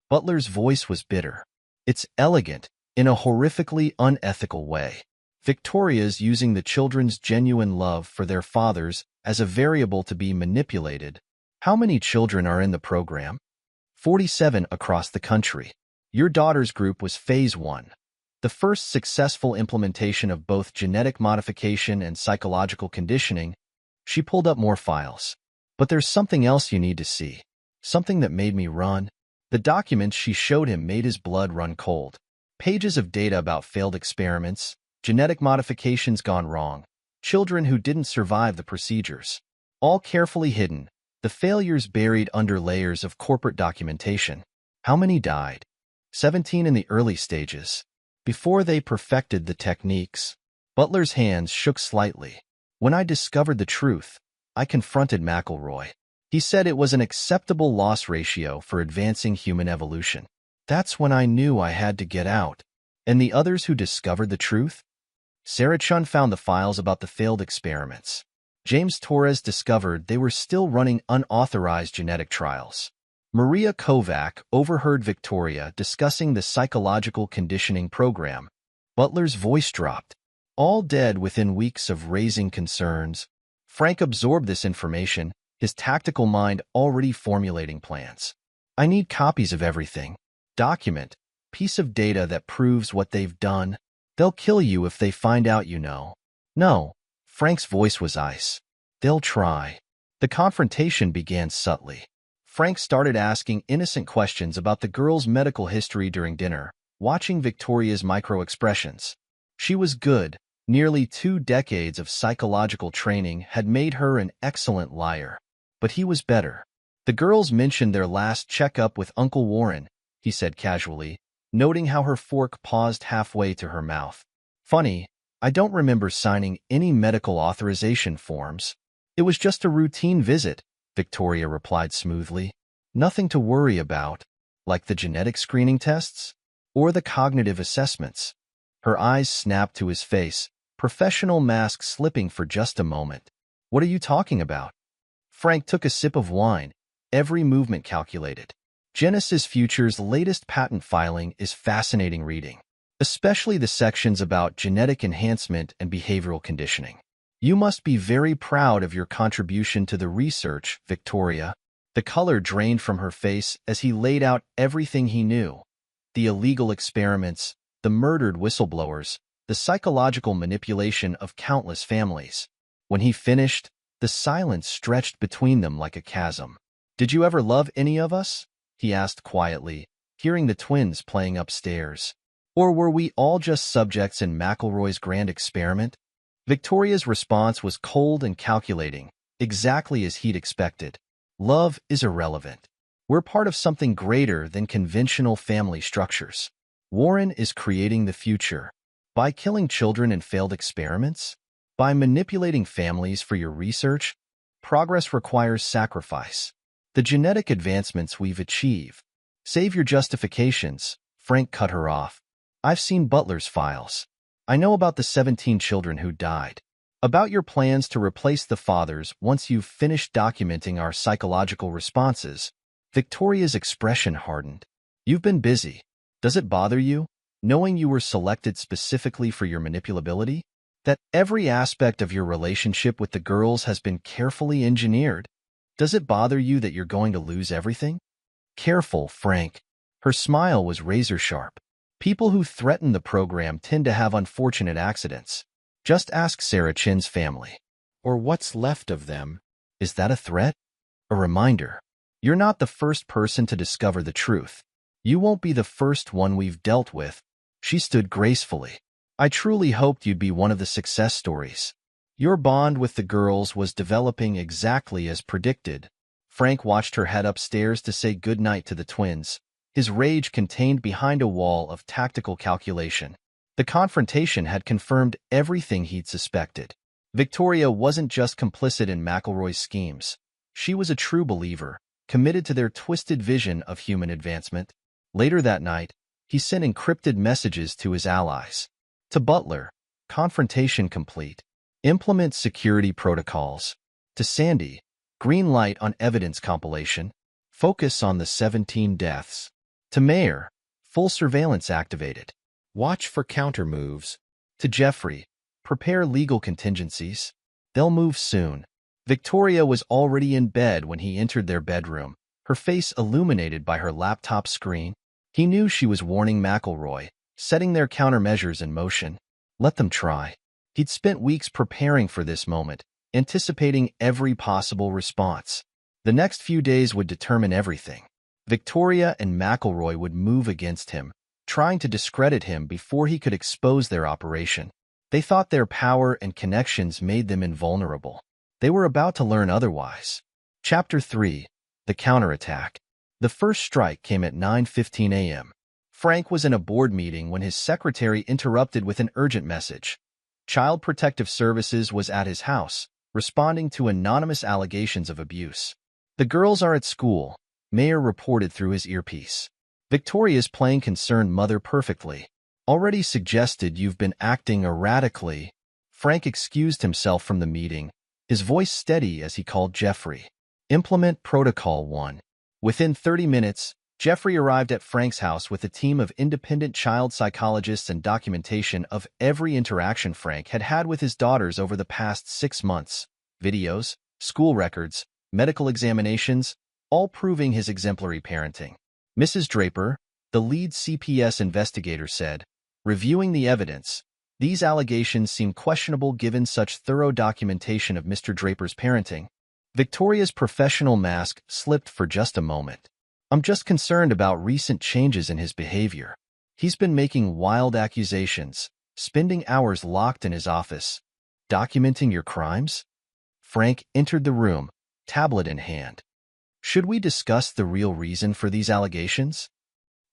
Butler's voice was bitter. It's elegant, in a horrifically unethical way. Victoria's using the children's genuine love for their fathers as a variable to be manipulated. How many children are in the program? 47 across the country. Your daughter's group was Phase 1, the first successful implementation of both genetic modification and psychological conditioning. She pulled up more files. But there's something else you need to see. Something that made me run. The documents she showed him made his blood run cold. Pages of data about failed experiments, genetic modifications gone wrong, children who didn't survive the procedures. All carefully hidden, the failures buried under layers of corporate documentation. How many died? 17 in the early stages. Before they perfected the techniques. Butler's hands shook slightly. When I discovered the truth, I confronted McElroy. He said it was an acceptable loss ratio for advancing human evolution. That's when I knew I had to get out. And the others who discovered the truth? Sarah Chun found the files about the failed experiments. James Torres discovered they were still running unauthorized genetic trials. Maria Kovac overheard Victoria discussing the psychological conditioning program. Butler's voice dropped. All dead within weeks of raising concerns. Frank absorbed this information, his tactical mind already formulating plans. I need copies of everything. Document, piece of data that proves what they've done. They'll kill you if they find out you know. No, Frank's voice was ice. They'll try. The confrontation began subtly. Frank started asking innocent questions about the girl's medical history during dinner, watching Victoria's micro-expressions. She was good. Nearly 2 decades of psychological training had made her an excellent liar. But he was better. The girls mentioned their last checkup with Uncle Warren, he said casually, noting how her fork paused halfway to her mouth. Funny, I don't remember signing any medical authorization forms. It was just a routine visit, Victoria replied smoothly. Nothing to worry about, like the genetic screening tests or the cognitive assessments. Her eyes snapped to his face, professional mask slipping for just a moment. What are you talking about? Frank took a sip of wine, every movement calculated. Genesis Future's latest patent filing is fascinating reading, especially the sections about genetic enhancement and behavioral conditioning. You must be very proud of your contribution to the research, Victoria. The color drained from her face as he laid out everything he knew. The illegal experiments, the murdered whistleblowers, the psychological manipulation of countless families. When he finished, the silence stretched between them like a chasm. Did you ever love any of us? He asked quietly, hearing the twins playing upstairs. Or were we all just subjects in McElroy's grand experiment? Victoria's response was cold and calculating, exactly as he'd expected. Love is irrelevant. We're part of something greater than conventional family structures. Warren is creating the future. By killing children in failed experiments? By manipulating families for your research? Progress requires sacrifice. The genetic advancements we've achieved. Save your justifications, Frank cut her off. I've seen Butler's files. I know about the 17 children who died. About your plans to replace the fathers once you've finished documenting our psychological responses. Victoria's expression hardened. You've been busy. Does it bother you, knowing you were selected specifically for your manipulability? That every aspect of your relationship with the girls has been carefully engineered? Does it bother you that you're going to lose everything? Careful, Frank. Her smile was razor-sharp. People who threaten the program tend to have unfortunate accidents. Just ask Sarah Chin's family. Or what's left of them. Is that a threat? A reminder. You're not the first person to discover the truth. You won't be the first one we've dealt with. She stood gracefully. I truly hoped you'd be one of the success stories. Your bond with the girls was developing exactly as predicted. Frank watched her head upstairs to say goodnight to the twins, his rage contained behind a wall of tactical calculation. The confrontation had confirmed everything he'd suspected. Victoria wasn't just complicit in McElroy's schemes. She was a true believer, committed to their twisted vision of human advancement. Later that night, he sent encrypted messages to his allies. To Butler, confrontation complete. Implement security protocols. To Sandy, green light on evidence compilation. Focus on the 17 deaths. To Mayer, full surveillance activated. Watch for counter-moves. To Jeffrey, prepare legal contingencies. They'll move soon. Victoria was already in bed when he entered their bedroom, her face illuminated by her laptop screen. He knew she was warning McElroy, setting their countermeasures in motion. Let them try. He'd spent weeks preparing for this moment, anticipating every possible response. The next few days would determine everything. Victoria and McElroy would move against him, trying to discredit him before he could expose their operation. They thought their power and connections made them invulnerable. They were about to learn otherwise. Chapter 3. The Counterattack. The first strike came at 9:15 a.m. Frank was in a board meeting when his secretary interrupted with an urgent message. Child Protective Services was at his house, responding to anonymous allegations of abuse. The girls are at school, Mayer reported through his earpiece. Victoria's playing concerned mother perfectly. Already suggested you've been acting erratically. Frank excused himself from the meeting, his voice steady as he called Jeffrey. Implement Protocol 1. Within 30 minutes, Jeffrey arrived at Frank's house with a team of independent child psychologists and documentation of every interaction Frank had had with his daughters over the past 6 months. Videos, school records, medical examinations, all proving his exemplary parenting. Mrs. Draper, the lead CPS investigator, said, reviewing the evidence, these allegations seem questionable given such thorough documentation of Mr. Draper's parenting. Victoria's professional mask slipped for just a moment. I'm just concerned about recent changes in his behavior. He's been making wild accusations, spending hours locked in his office. Documenting your crimes? Frank entered the room, tablet in hand. Should we discuss the real reason for these allegations?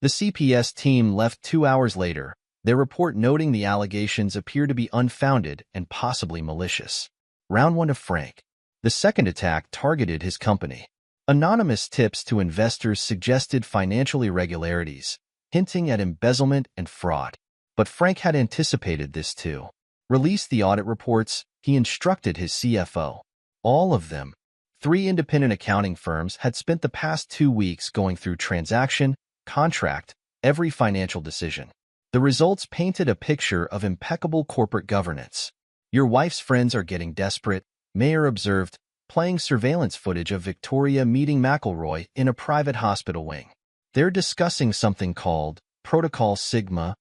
The CPS team left 2 hours later, their report noting the allegations appear to be unfounded and possibly malicious. Round 1 of Frank. The second attack targeted his company. Anonymous tips to investors suggested financial irregularities, hinting at embezzlement and fraud. But Frank had anticipated this too. Release the audit reports, he instructed his CFO. All of them. 3 independent accounting firms had spent the past 2 weeks going through transaction, contract, every financial decision. The results painted a picture of impeccable corporate governance. Your wife's friends are getting desperate, Mayer observed, playing surveillance footage of Victoria meeting McElroy in a private hospital wing. They're discussing something called Protocol Sigma.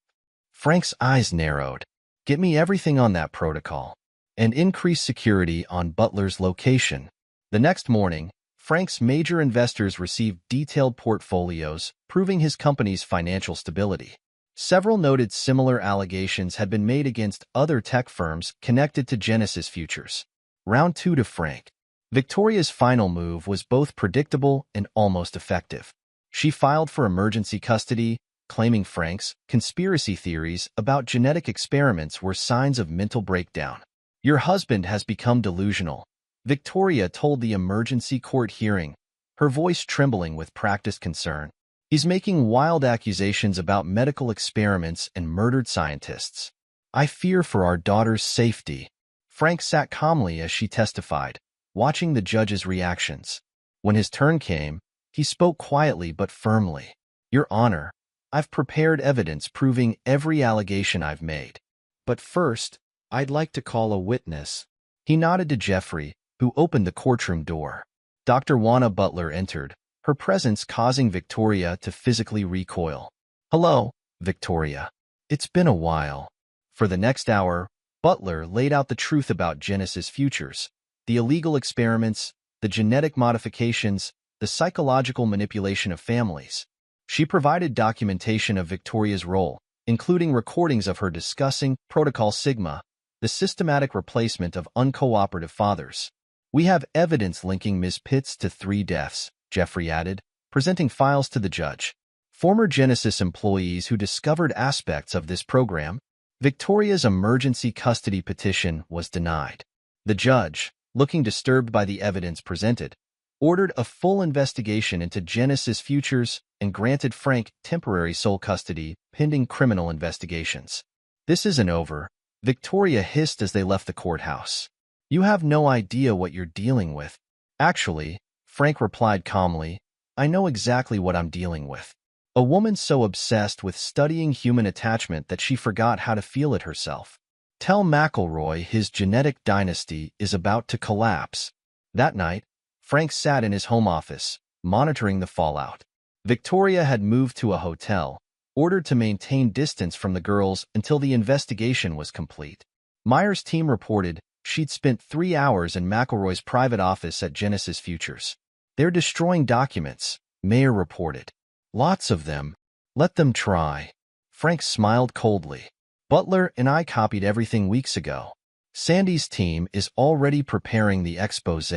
Frank's eyes narrowed. Get me everything on that protocol. And increase security on Butler's location. The next morning, Frank's major investors received detailed portfolios proving his company's financial stability. Several noted similar allegations had been made against other tech firms connected to Genesis Futures. Round 2 to Frank. Victoria's final move was both predictable and almost effective. She filed for emergency custody, claiming Frank's conspiracy theories about genetic experiments were signs of mental breakdown. Your husband has become delusional, Victoria told the emergency court hearing, her voice trembling with practiced concern. He's making wild accusations about medical experiments and murdered scientists. I fear for our daughter's safety. Frank sat calmly as she testified, watching the judge's reactions. When his turn came, he spoke quietly but firmly. Your Honor, I've prepared evidence proving every allegation I've made. But first, I'd like to call a witness. He nodded to Jeffrey, who opened the courtroom door. Dr. Juana Butler entered, her presence causing Victoria to physically recoil. Hello, Victoria. It's been a while. For the next hour, Butler laid out the truth about Genesis Futures, the illegal experiments, the genetic modifications, the psychological manipulation of families. She provided documentation of Victoria's role, including recordings of her discussing Protocol Sigma, the systematic replacement of uncooperative fathers. We have evidence linking Ms. Pitts to 3 deaths, Jeffrey added, presenting files to the judge. Former Genesis employees who discovered aspects of this program. Victoria's emergency custody petition was denied. The judge, looking disturbed by the evidence presented, ordered a full investigation into Genesis futures and granted Frank temporary sole custody pending criminal investigations. This isn't over, Victoria hissed as they left the courthouse. You have no idea what you're dealing with. Actually, Frank replied calmly, I know exactly what I'm dealing with. A woman so obsessed with studying human attachment that she forgot how to feel it herself. Tell McElroy his genetic dynasty is about to collapse. That night, Frank sat in his home office, monitoring the fallout. Victoria had moved to a hotel, ordered to maintain distance from the girls until the investigation was complete. Meyer's team reported she'd spent 3 hours in McElroy's private office at Genesis Futures. They're destroying documents, Mayer reported. Lots of them. Let them try. Frank smiled coldly. Butler and I copied everything weeks ago. Sandy's team is already preparing the expose.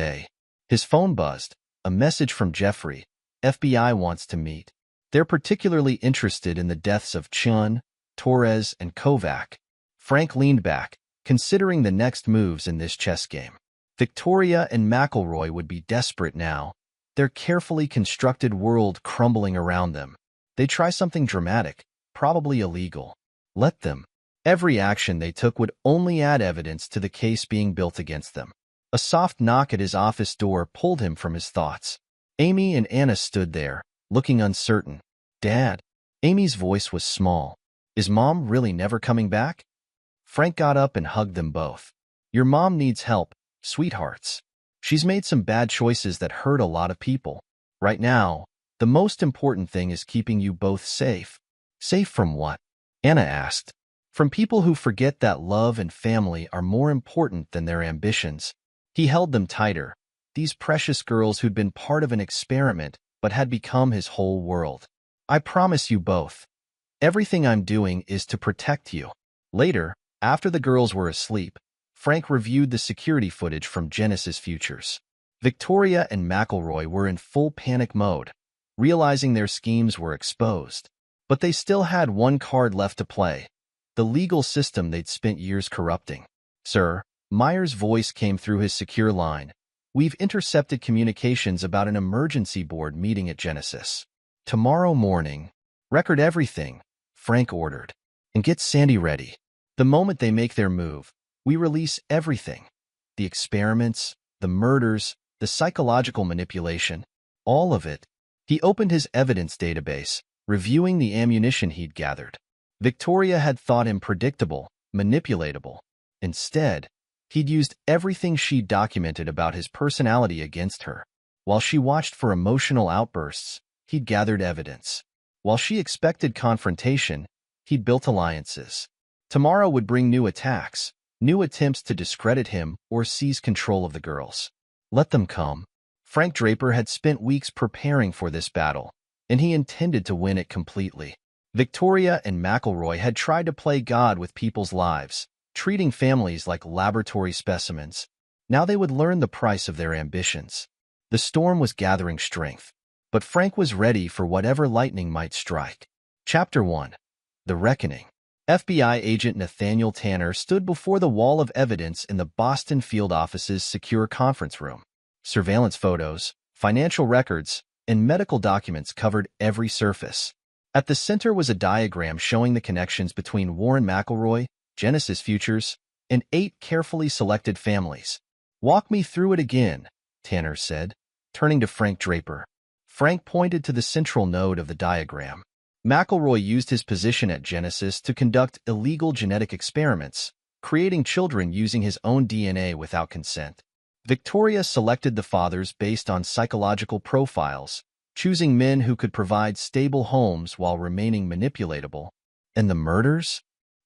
His phone buzzed. A message from Jeffrey. FBI wants to meet. They're particularly interested in the deaths of Chun, Torres, and Kovac. Frank leaned back, considering the next moves in this chess game. Victoria and McElroy would be desperate now, their carefully constructed world crumbling around them. They try something dramatic, probably illegal. Let them. Every action they took would only add evidence to the case being built against them. A soft knock at his office door pulled him from his thoughts. Amy and Anna stood there, looking uncertain. Dad. Amy's voice was small. Is Mom really never coming back? Frank got up and hugged them both. Your mom needs help, sweethearts. She's made some bad choices that hurt a lot of people. Right now, the most important thing is keeping you both safe. Safe from what? Anna asked. From people who forget that love and family are more important than their ambitions. He held them tighter, these precious girls who'd been part of an experiment but had become his whole world. I promise you both. Everything I'm doing is to protect you. Later, after the girls were asleep, Frank reviewed the security footage from Genesis Futures. Victoria and McElroy were in full panic mode, realizing their schemes were exposed. But they still had one card left to play, the legal system they'd spent years corrupting. Sir, Meyer's voice came through his secure line. We've intercepted communications about an emergency board meeting at Genesis. Tomorrow morning, record everything, Frank ordered, and get Sandy ready. The moment they make their move, we release everything. The experiments, the murders, the psychological manipulation, all of it. He opened his evidence database, reviewing the ammunition he'd gathered. Victoria had thought him predictable, manipulatable. Instead, he'd used everything she'd documented about his personality against her. While she watched for emotional outbursts, he'd gathered evidence. While she expected confrontation, he'd built alliances. Tomorrow would bring new attacks, new attempts to discredit him or seize control of the girls. Let them come. Frank Draper had spent weeks preparing for this battle, and he intended to win it completely. Victoria and McElroy had tried to play God with people's lives, treating families like laboratory specimens. Now they would learn the price of their ambitions. The storm was gathering strength, but Frank was ready for whatever lightning might strike. Chapter 1. The Reckoning. FBI agent Nathaniel Tanner stood before the wall of evidence in the Boston field office's secure conference room. Surveillance photos, financial records, and medical documents covered every surface. At the center was a diagram showing the connections between Warren McElroy, Genesis Futures, and 8 carefully selected families. Walk me through it again, Tanner said, turning to Frank Draper. Frank pointed to the central node of the diagram. McElroy used his position at Genesis to conduct illegal genetic experiments, creating children using his own DNA without consent. Victoria selected the fathers based on psychological profiles, choosing men who could provide stable homes while remaining manipulatable. And the murders?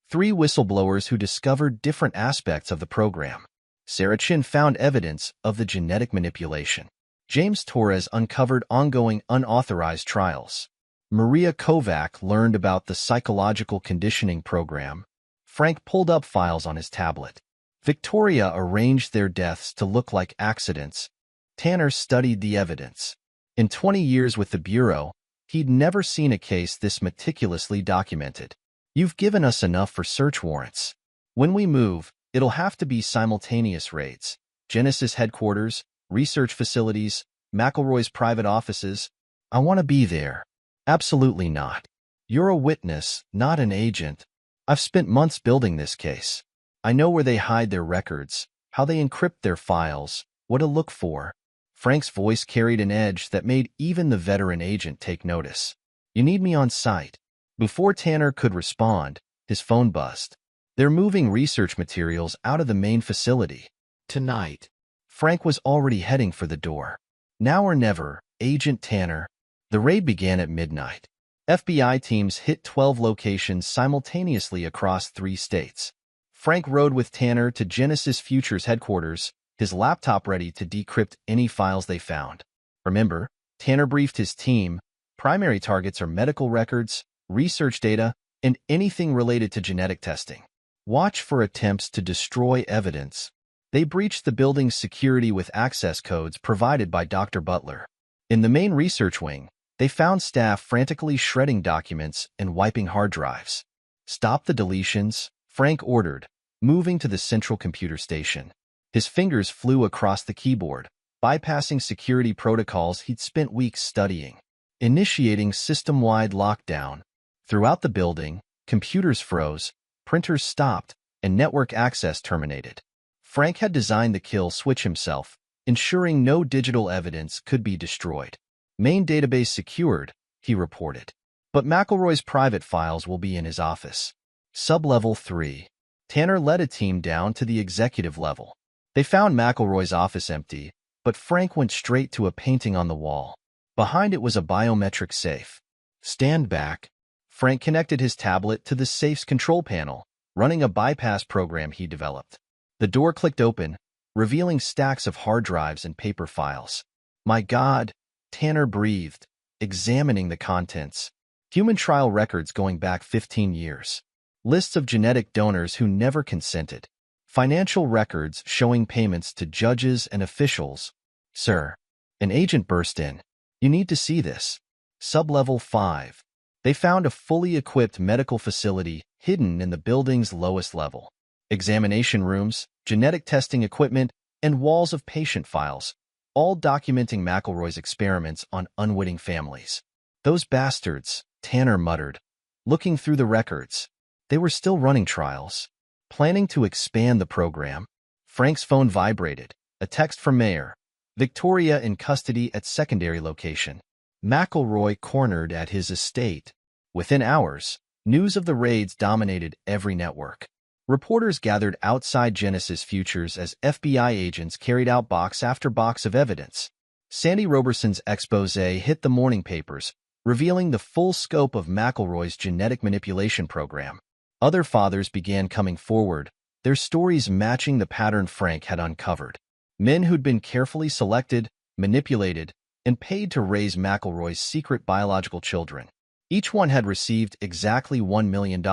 3 whistleblowers who discovered different aspects of the program. Sarah Chin found evidence of the genetic manipulation. James Torres uncovered ongoing unauthorized trials. Maria Kovac learned about the psychological conditioning program. Frank pulled up files on his tablet. Victoria arranged their deaths to look like accidents. Tanner studied the evidence. In 20 years with the Bureau, he'd never seen a case this meticulously documented. You've given us enough for search warrants. When we move, it'll have to be simultaneous raids. Genesis headquarters, research facilities, McElroy's private offices. I want to be there. Absolutely not. You're a witness, not an agent. I've spent months building this case. I know where they hide their records, how they encrypt their files, what to look for. Frank's voice carried an edge that made even the veteran agent take notice. You need me on site. Before Tanner could respond, his phone buzzed. They're moving research materials out of the main facility. Tonight. Frank was already heading for the door. Now or never, Agent Tanner. The raid began at midnight. FBI teams hit 12 locations simultaneously across 3 states. Frank rode with Tanner to Genesis Futures headquarters, his laptop ready to decrypt any files they found. Remember, Tanner briefed his team. Primary targets are medical records, research data, and anything related to genetic testing. Watch for attempts to destroy evidence. They breached the building's security with access codes provided by Dr. Butler. In the main research wing, they found staff frantically shredding documents and wiping hard drives. Stop the deletions, Frank ordered, moving to the central computer station. His fingers flew across the keyboard, bypassing security protocols he'd spent weeks studying. Initiating system-wide lockdown. Throughout the building, computers froze, printers stopped, and network access terminated. Frank had designed the kill switch himself, ensuring no digital evidence could be destroyed. Main database secured, he reported. But McElroy's private files will be in his office. Sub-level 3. Tanner led a team down to the executive level. They found McElroy's office empty, but Frank went straight to a painting on the wall. Behind it was a biometric safe. Stand back. Frank connected his tablet to the safe's control panel, running a bypass program he developed. The door clicked open, revealing stacks of hard drives and paper files. My God, Tanner breathed, examining the contents. Human trial records going back 15 years. Lists of genetic donors who never consented. Financial records showing payments to judges and officials. Sir, an agent burst in. You need to see this. Sub-level 5. They found a fully equipped medical facility hidden in the building's lowest level. Examination rooms, genetic testing equipment, and walls of patient files, all documenting McElroy's experiments on unwitting families. Those bastards, Tanner muttered, looking through the records. They were still running trials, planning to expand the program. Frank's phone vibrated, a text from Mayor. Victoria in custody at secondary location. McElroy cornered at his estate. Within hours, news of the raids dominated every network. Reporters gathered outside Genesis Futures as FBI agents carried out box after box of evidence. Sandy Roberson's expose hit the morning papers, revealing the full scope of McElroy's genetic manipulation program. Other fathers began coming forward, their stories matching the pattern Frank had uncovered. Men who'd been carefully selected, manipulated, and paid to raise McElroy's secret biological children. Each one had received exactly $1 million.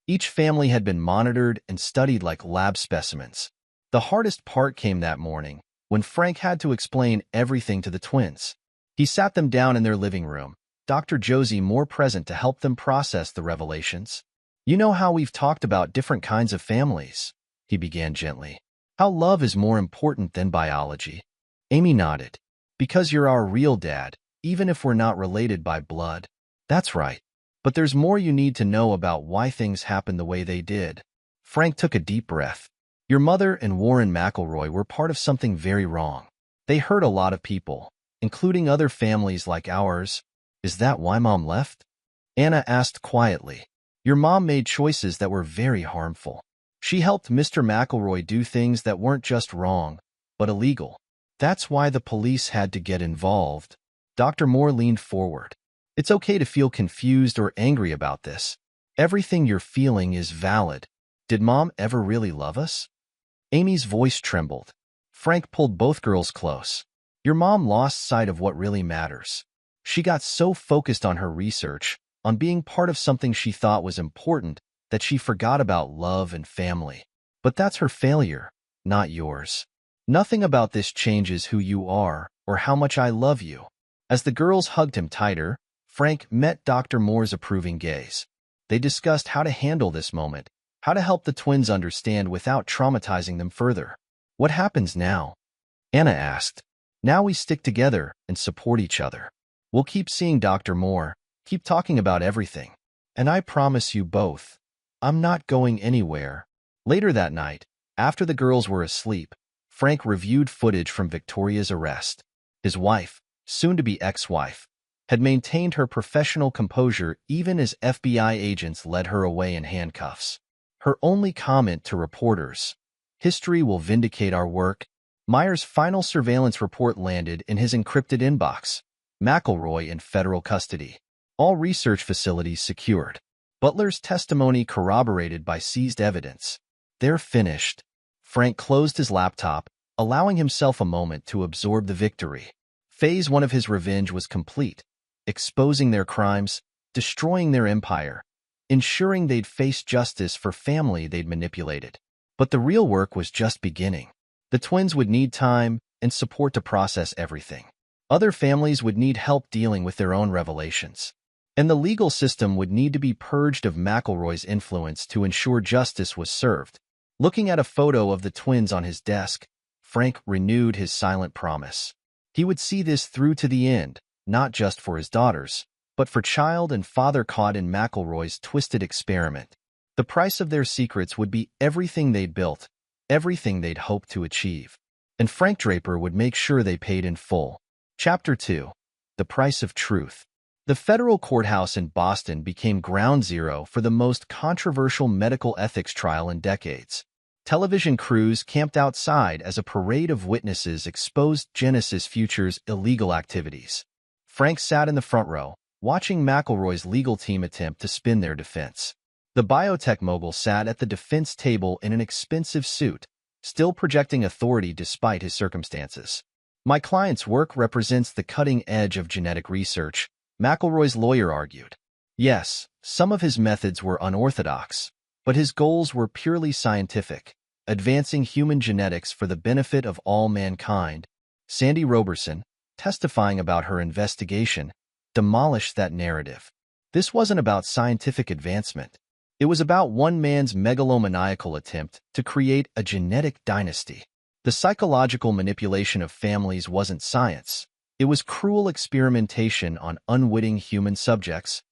Each family had been monitored and studied like lab specimens. The hardest part came that morning, when Frank had to explain everything to the twins. He sat them down in their living room, Dr. Josie more present to help them process the revelations. You know how we've talked about different kinds of families, he began gently. How love is more important than biology. Amy nodded. Because you're our real dad, even if we're not related by blood. That's right. But there's more you need to know about why things happened the way they did. Frank took a deep breath. Your mother and Warren McElroy were part of something very wrong. They hurt a lot of people, including other families like ours. Is that why Mom left? Anna asked quietly. Your mom made choices that were very harmful. She helped Mr. McElroy do things that weren't just wrong, but illegal. That's why the police had to get involved. Dr. Moore leaned forward. It's okay to feel confused or angry about this. Everything you're feeling is valid. Did Mom ever really love us? Amy's voice trembled. Frank pulled both girls close. Your mom lost sight of what really matters. She got so focused on her research, on being part of something she thought was important, that she forgot about love and family. But that's her failure, not yours. Nothing about this changes who you are or how much I love you. As the girls hugged him tighter, Frank met Dr. Moore's approving gaze. They discussed how to handle this moment, how to help the twins understand without traumatizing them further. What happens now? Anna asked. Now we stick together and support each other. We'll keep seeing Dr. Moore, keep talking about everything. And I promise you both, I'm not going anywhere. Later that night, after the girls were asleep, Frank reviewed footage from Victoria's arrest. His wife, soon-to-be ex-wife, had maintained her professional composure even as FBI agents led her away in handcuffs. Her only comment to reporters, "History will vindicate our work." Meyer's final surveillance report landed in his encrypted inbox. McElroy in federal custody. All research facilities secured. Butler's testimony corroborated by seized evidence. They're finished. Frank closed his laptop, allowing himself a moment to absorb the victory. Phase 1 of his revenge was complete, exposing their crimes, destroying their empire, ensuring they'd face justice for family they'd manipulated. But the real work was just beginning. The twins would need time and support to process everything. Other families would need help dealing with their own revelations. And the legal system would need to be purged of McElroy's influence to ensure justice was served. Looking at a photo of the twins on his desk, Frank renewed his silent promise. He would see this through to the end, not just for his daughters, but for child and father caught in McElroy's twisted experiment. The price of their secrets would be everything they'd built, everything they'd hoped to achieve. And Frank Draper would make sure they paid in full. Chapter 2. The Price of Truth. The federal courthouse in Boston became ground zero for the most controversial medical ethics trial in decades. Television crews camped outside as a parade of witnesses exposed Genesis Future's illegal activities. Frank sat in the front row, watching McElroy's legal team attempt to spin their defense. The biotech mogul sat at the defense table in an expensive suit, still projecting authority despite his circumstances. My client's work represents the cutting edge of genetic research, McElroy's lawyer argued. Yes, some of his methods were unorthodox, but his goals were purely scientific, advancing human genetics for the benefit of all mankind. Sandy Roberson, testifying about her investigation, demolished that narrative. This wasn't about scientific advancement. It was about one man's megalomaniacal attempt to create a genetic dynasty. The psychological manipulation of families wasn't science. It was cruel experimentation on unwitting human subjects.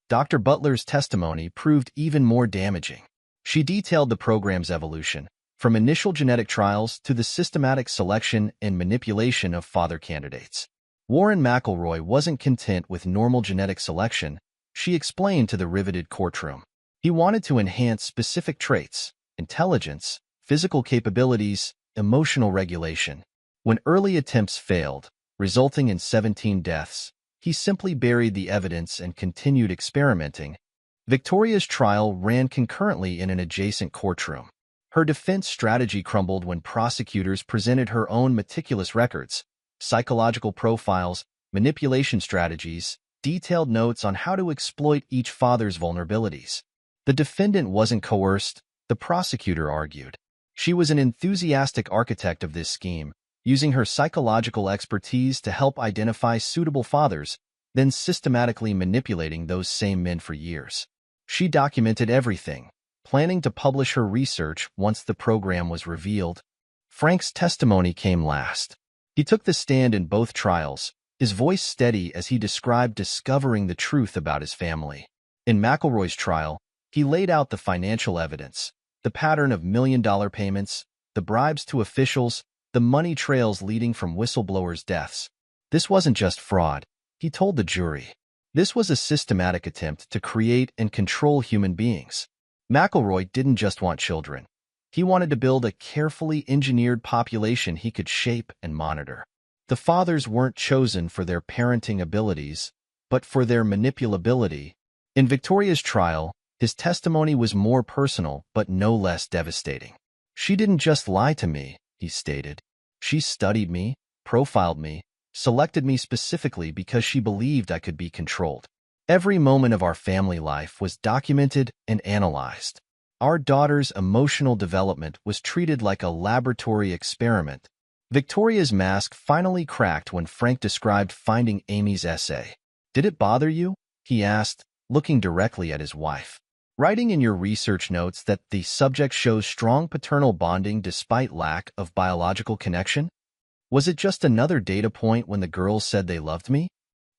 Dr. Butler's testimony proved even more damaging. She detailed the program's evolution, from initial genetic trials to the systematic selection and manipulation of father candidates. Warren McElroy wasn't content with normal genetic selection, she explained to the riveted courtroom. He wanted to enhance specific traits, intelligence, physical capabilities, emotional regulation. When early attempts failed, resulting in 17 deaths, he simply buried the evidence and continued experimenting. Victoria's trial ran concurrently in an adjacent courtroom. Her defense strategy crumbled when prosecutors presented her own meticulous records, psychological profiles, manipulation strategies, detailed notes on how to exploit each father's vulnerabilities. The defendant wasn't coerced, the prosecutor argued. She was an enthusiastic architect of this scheme, using her psychological expertise to help identify suitable fathers, then systematically manipulating those same men for years. She documented everything, planning to publish her research once the program was revealed. Frank's testimony came last. He took the stand in both trials, his voice steady as he described discovering the truth about his family. In McElroy's trial, he laid out the financial evidence, the pattern of million-dollar payments, the bribes to officials, the money trails leading from whistleblowers' deaths. This wasn't just fraud, he told the jury. This was a systematic attempt to create and control human beings. McElroy didn't just want children. He wanted to build a carefully engineered population he could shape and monitor. The fathers weren't chosen for their parenting abilities, but for their manipulability. In Victoria's trial, his testimony was more personal but no less devastating. She didn't just lie to me, he stated. She studied me, profiled me, selected me specifically because she believed I could be controlled. Every moment of our family life was documented and analyzed. Our daughter's emotional development was treated like a laboratory experiment. Victoria's mask finally cracked when Frank described finding Amy's essay. Did it bother you? He asked, looking directly at his wife. Writing in your research notes that the subject shows strong paternal bonding despite lack of biological connection? Was it just another data point when the girls said they loved me?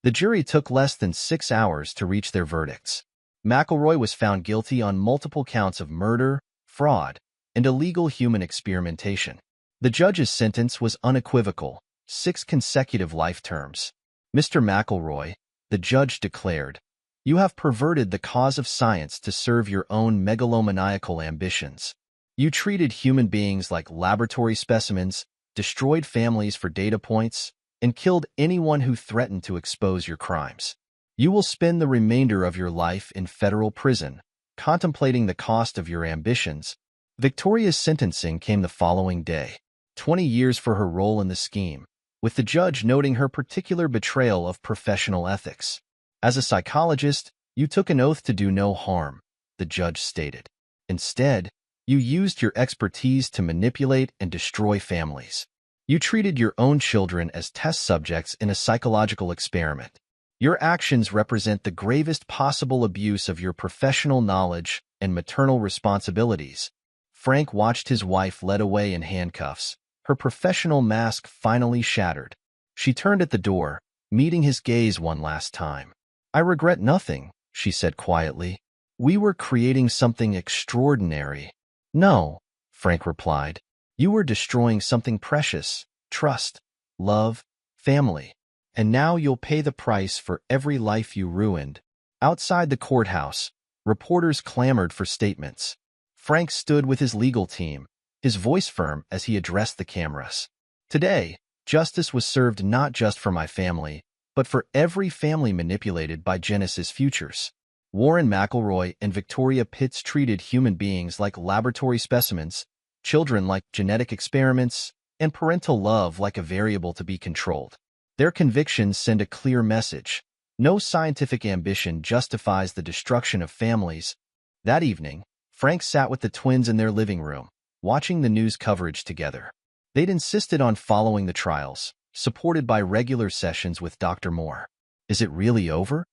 The jury took less than 6 hours to reach their verdicts. McElroy was found guilty on multiple counts of murder, fraud, and illegal human experimentation. The judge's sentence was unequivocal, 6 consecutive life terms. Mr. McElroy, the judge declared, you have perverted the cause of science to serve your own megalomaniacal ambitions. You treated human beings like laboratory specimens, destroyed families for data points, and killed anyone who threatened to expose your crimes. You will spend the remainder of your life in federal prison, contemplating the cost of your ambitions. Victoria's sentencing came the following day, 20 years for her role in the scheme, with the judge noting her particular betrayal of professional ethics. As a psychologist, you took an oath to do no harm, the judge stated. Instead, you used your expertise to manipulate and destroy families. You treated your own children as test subjects in a psychological experiment. Your actions represent the gravest possible abuse of your professional knowledge and maternal responsibilities. Frank watched his wife led away in handcuffs, her professional mask finally shattered. She turned at the door, meeting his gaze one last time. I regret nothing, she said quietly. We were creating something extraordinary. No, Frank replied. You were destroying something precious, trust, love, family. And now you'll pay the price for every life you ruined. Outside the courthouse, reporters clamored for statements. Frank stood with his legal team, his voice firm as he addressed the cameras. Today, justice was served not just for my family, but for every family manipulated by Genesis Futures. Warren McElroy and Victoria Pitts treated human beings like laboratory specimens, children like genetic experiments, and parental love like a variable to be controlled. Their convictions send a clear message. No scientific ambition justifies the destruction of families. That evening, Frank sat with the twins in their living room, watching the news coverage together. They'd insisted on following the trials, supported by regular sessions with Dr. Moore. Is it really over?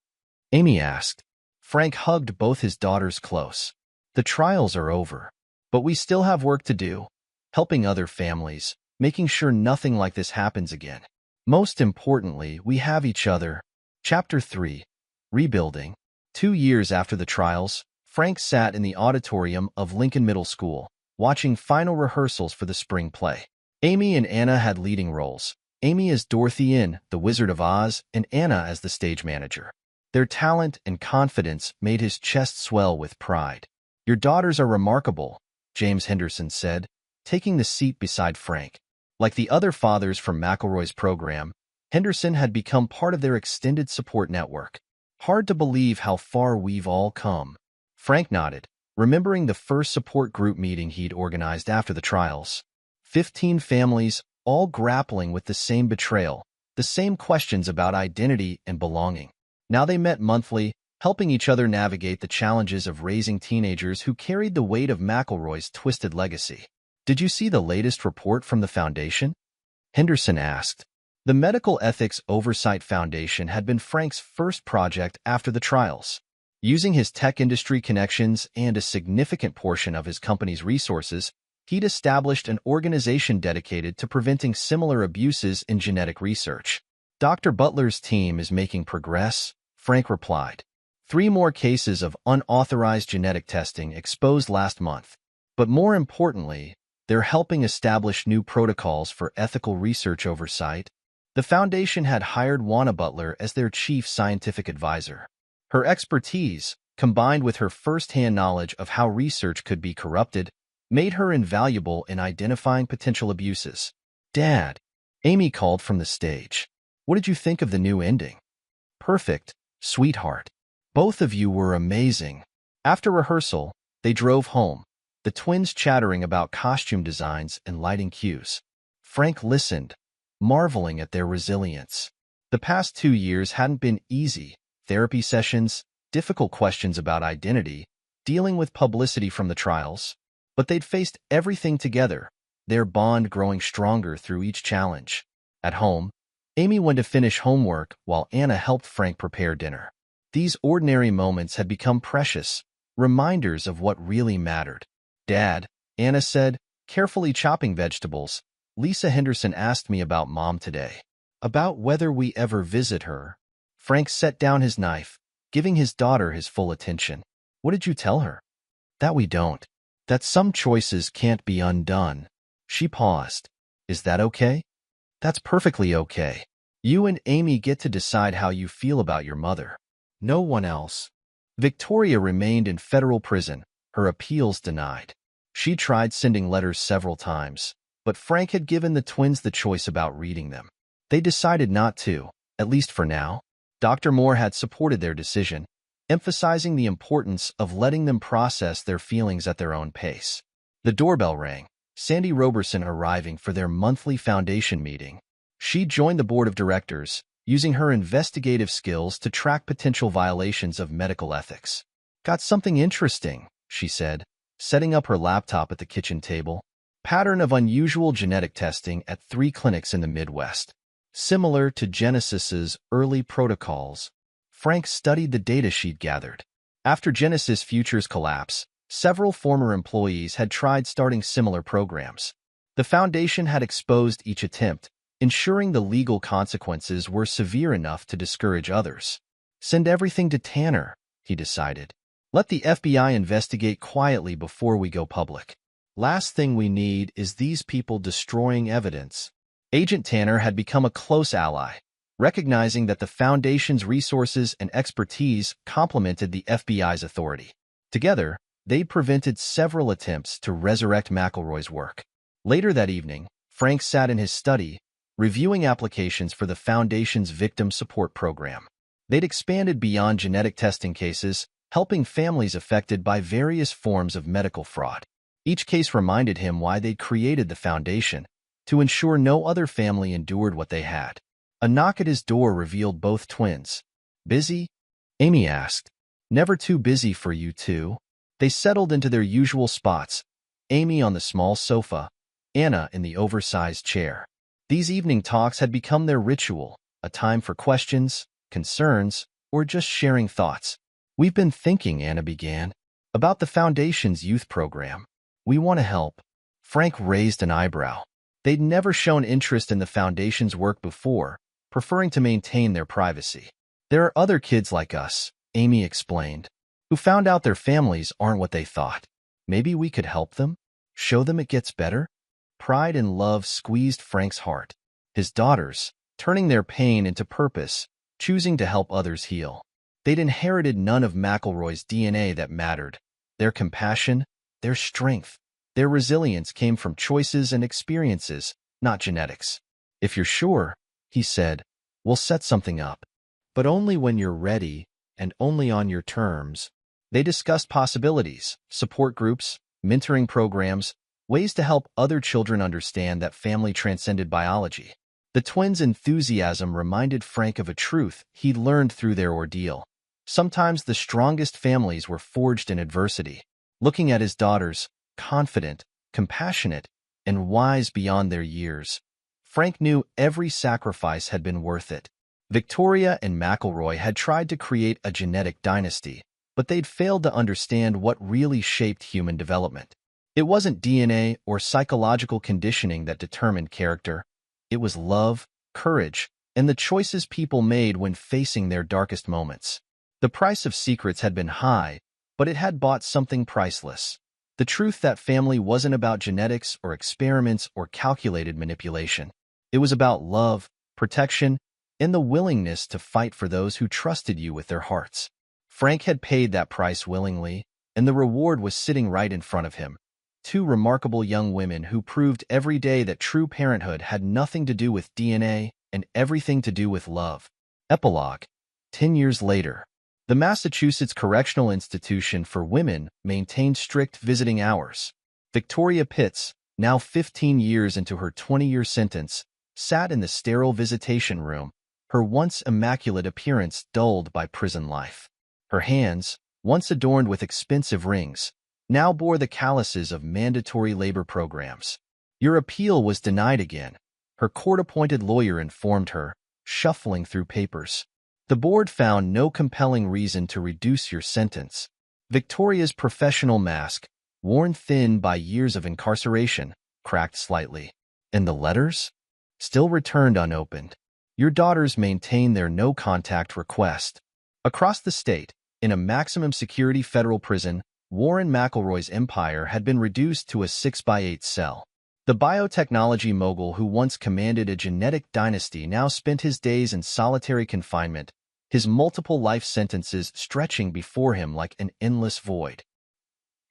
Amy asked. Frank hugged both his daughters close. The trials are over, but we still have work to do, helping other families, making sure nothing like this happens again. Most importantly, we have each other. Chapter 3. Rebuilding. 2 years after the trials, Frank sat in the auditorium of Lincoln Middle School, watching final rehearsals for the spring play. Amy and Anna had leading roles. Amy as Dorothy in The Wizard of Oz and Anna as the stage manager. Their talent and confidence made his chest swell with pride. Your daughters are remarkable, James Henderson said, taking the seat beside Frank. Like the other fathers from McElroy's program, Henderson had become part of their extended support network. Hard to believe how far we've all come. Frank nodded, remembering the first support group meeting he'd organized after the trials. 15 families, all grappling with the same betrayal, the same questions about identity and belonging. Now they met monthly, helping each other navigate the challenges of raising teenagers who carried the weight of McElroy's twisted legacy. Did you see the latest report from the foundation? Henderson asked. The Medical Ethics Oversight Foundation had been Frank's first project after the trials. Using his tech industry connections and a significant portion of his company's resources, he'd established an organization dedicated to preventing similar abuses in genetic research. Dr. Butler's team is making progress, Frank replied. 3 more cases of unauthorized genetic testing exposed last month. But more importantly, they're helping establish new protocols for ethical research oversight. The foundation had hired Juana Butler as their chief scientific advisor. Her expertise, combined with her first-hand knowledge of how research could be corrupted, made her invaluable in identifying potential abuses. Dad, Amy called from the stage. What did you think of the new ending? Perfect, sweetheart. Both of you were amazing. After rehearsal, they drove home, the twins chattering about costume designs and lighting cues. Frank listened, marveling at their resilience. The past 2 years hadn't been easy. Therapy sessions, difficult questions about identity, dealing with publicity from the trials. But they'd faced everything together, their bond growing stronger through each challenge. At home, Amy went to finish homework while Anna helped Frank prepare dinner. These ordinary moments had become precious, reminders of what really mattered. "Dad," Anna said, carefully chopping vegetables, "Lisa Henderson asked me about Mom today. About whether we ever visit her." Frank set down his knife, giving his daughter his full attention. "What did you tell her?" "That we don't. That some choices can't be undone." She paused. "Is that okay?" "That's perfectly okay. You and Amy get to decide how you feel about your mother. No one else." Victoria remained in federal prison, her appeals denied. She tried sending letters several times, but Frank had given the twins the choice about reading them. They decided not to, at least for now. Dr. Moore had supported their decision, emphasizing the importance of letting them process their feelings at their own pace. The doorbell rang, Sandy Roberson arriving for their monthly foundation meeting. She joined the board of directors, using her investigative skills to track potential violations of medical ethics. "Got something interesting," she said, setting up her laptop at the kitchen table. "Pattern of unusual genetic testing at 3 clinics in the Midwest. Similar to Genesis's early protocols." Frank studied the data she'd gathered. After Genesis Future's collapse, several former employees had tried starting similar programs. The foundation had exposed each attempt, ensuring the legal consequences were severe enough to discourage others. "Send everything to Tanner," he decided. "Let the FBI investigate quietly before we go public. Last thing we need is these people destroying evidence." Agent Tanner had become a close ally, recognizing that the Foundation's resources and expertise complemented the FBI's authority. Together, they'd prevented several attempts to resurrect McElroy's work. Later that evening, Frank sat in his study, reviewing applications for the Foundation's victim support program. They'd expanded beyond genetic testing cases, helping families affected by various forms of medical fraud. Each case reminded him why they'd created the Foundation, to ensure no other family endured what they had. A knock at his door revealed both twins. "Busy?" Amy asked. "Never too busy for you two." They settled into their usual spots, Amy on the small sofa, Anna in the oversized chair. These evening talks had become their ritual, a time for questions, concerns, or just sharing thoughts. "We've been thinking," Anna began, "about the Foundation's youth program. We want to help." Frank raised an eyebrow. They'd never shown interest in the Foundation's work before, preferring to maintain their privacy. "There are other kids like us," Amy explained, "who found out their families aren't what they thought. Maybe we could help them? Show them it gets better?" Pride and love squeezed Frank's heart. His daughters, turning their pain into purpose, choosing to help others heal. They'd inherited none of McElroy's DNA that mattered. Their compassion, their strength, their resilience came from choices and experiences, not genetics. "If you're sure," he said, "we'll set something up. But only when you're ready, and only on your terms." They discussed possibilities, support groups, mentoring programs, ways to help other children understand that family transcended biology. The twins' enthusiasm reminded Frank of a truth he'd learned through their ordeal. Sometimes the strongest families were forged in adversity. Looking at his daughters, confident, compassionate, and wise beyond their years, Frank knew every sacrifice had been worth it. Victoria and McElroy had tried to create a genetic dynasty, but they'd failed to understand what really shaped human development. It wasn't DNA or psychological conditioning that determined character. It was love, courage, and the choices people made when facing their darkest moments. The price of secrets had been high, but it had bought something priceless. The truth that family wasn't about genetics or experiments or calculated manipulation. It was about love, protection, and the willingness to fight for those who trusted you with their hearts. Frank had paid that price willingly, and the reward was sitting right in front of him. 2 remarkable young women who proved every day that true parenthood had nothing to do with DNA and everything to do with love. Epilogue. 10 years later. The Massachusetts Correctional Institution for Women maintained strict visiting hours. Victoria Pitts, now 15 years into her 20-year sentence, sat in the sterile visitation room, her once immaculate appearance dulled by prison life. Her hands, once adorned with expensive rings, now bore the calluses of mandatory labor programs. Your appeal was denied again, her court-appointed lawyer informed her, shuffling through papers. The board found no compelling reason to reduce your sentence. Victoria's professional mask, worn thin by years of incarceration, cracked slightly. And the letters? Still returned unopened. Your daughters maintain their no-contact request. Across the state, in a maximum security federal prison, Warren McElroy's empire had been reduced to a 6x8 cell. The biotechnology mogul who once commanded a genetic dynasty now spent his days in solitary confinement, his multiple life sentences stretching before him like an endless void.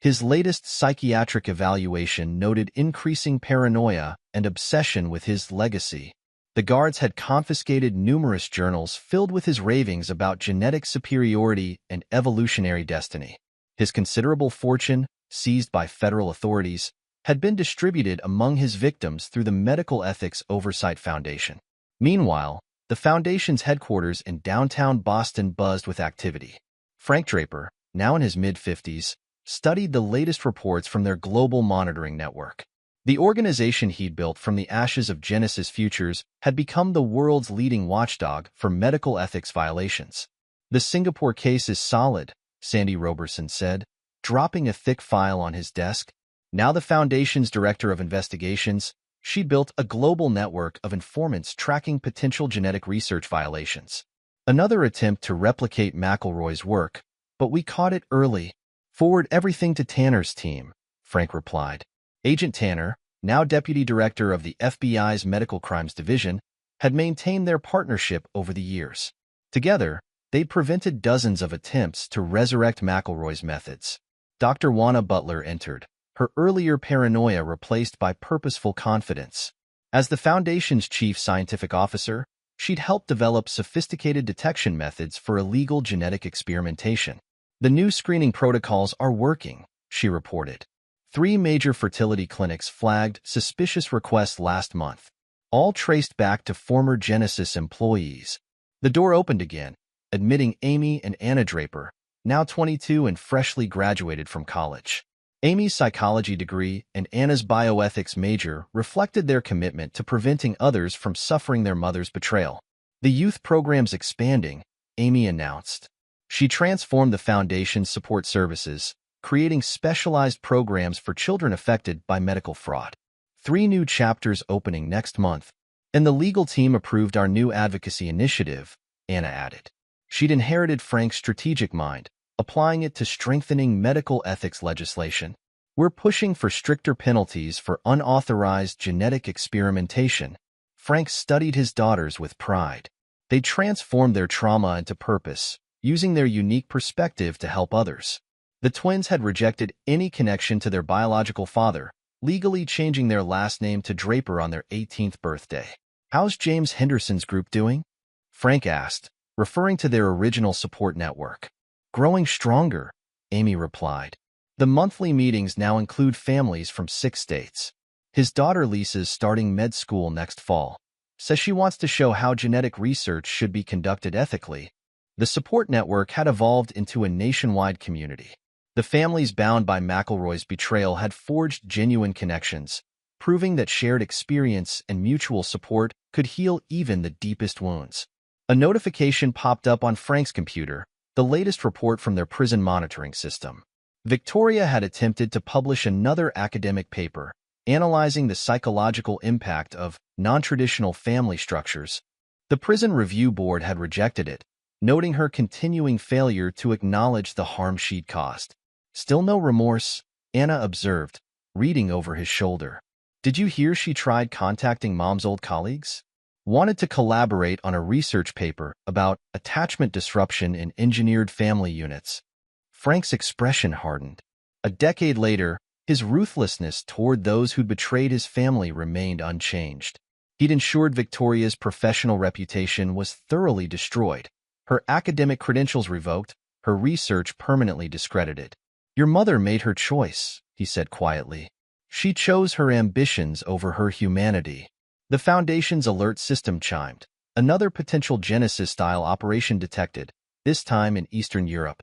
His latest psychiatric evaluation noted increasing paranoia and obsession with his legacy. The guards had confiscated numerous journals filled with his ravings about genetic superiority and evolutionary destiny. His considerable fortune, seized by federal authorities, had been distributed among his victims through the Medical Ethics Oversight Foundation. Meanwhile, the foundation's headquarters in downtown Boston buzzed with activity. Frank Draper, now in his mid-50s, studied the latest reports from their global monitoring network. The organization he'd built from the ashes of Genesis Futures had become the world's leading watchdog for medical ethics violations. "The Singapore case is solid," Sandy Roberson said, dropping a thick file on his desk. Now the Foundation's director of investigations, she built a global network of informants tracking potential genetic research violations. Another attempt to replicate McElroy's work, but we caught it early. "Forward everything to Tanner's team," Frank replied. Agent Tanner, now deputy director of the FBI's Medical Crimes Division, had maintained their partnership over the years. Together, they'd prevented dozens of attempts to resurrect McElroy's methods. Dr. Juana Butler entered, her earlier paranoia replaced by purposeful confidence. As the Foundation's chief scientific officer, she'd helped develop sophisticated detection methods for illegal genetic experimentation. "The new screening protocols are working," she reported. 3 major fertility clinics flagged suspicious requests last month, all traced back to former Genesis employees. The door opened again, admitting Amy and Anna Draper, now 22 and freshly graduated from college. Amy's psychology degree and Anna's bioethics major reflected their commitment to preventing others from suffering their mother's betrayal. "The youth program's expanding," Amy announced. She transformed the Foundation's support services, creating specialized programs for children affected by medical fraud. 3 new chapters opening next month, and the legal team approved our new advocacy initiative, Anna added. She'd inherited Frank's strategic mind, applying it to strengthening medical ethics legislation. "We're pushing for stricter penalties for unauthorized genetic experimentation." Frank studied his daughters with pride. They transformed their trauma into purpose, using their unique perspective to help others. The twins had rejected any connection to their biological father, legally changing their last name to Draper on their 18th birthday. "How's James Henderson's group doing?" Frank asked, referring to their original support network. "Growing stronger," Amy replied. "The monthly meetings now include families from 6 states. His daughter Lisa's starting med school next fall. Says she wants to show how genetic research should be conducted ethically." The support network had evolved into a nationwide community. The families bound by McElroy's betrayal had forged genuine connections, proving that shared experience and mutual support could heal even the deepest wounds. A notification popped up on Frank's computer, the latest report from their prison monitoring system. Victoria had attempted to publish another academic paper, analyzing the psychological impact of non-traditional family structures. The Prison Review Board had rejected it, noting her continuing failure to acknowledge the harm she'd caused. "Still no remorse," Anna observed, reading over his shoulder. "Did you hear she tried contacting Mom's old colleagues? Wanted to collaborate on a research paper about attachment disruption in engineered family units." Frank's expression hardened. A decade later, his ruthlessness toward those who'd betrayed his family remained unchanged. He'd ensured Victoria's professional reputation was thoroughly destroyed, her academic credentials revoked, her research permanently discredited. "Your mother made her choice," he said quietly. "She chose her ambitions over her humanity." The Foundation's alert system chimed. Another potential Genesis-style operation detected, this time in Eastern Europe.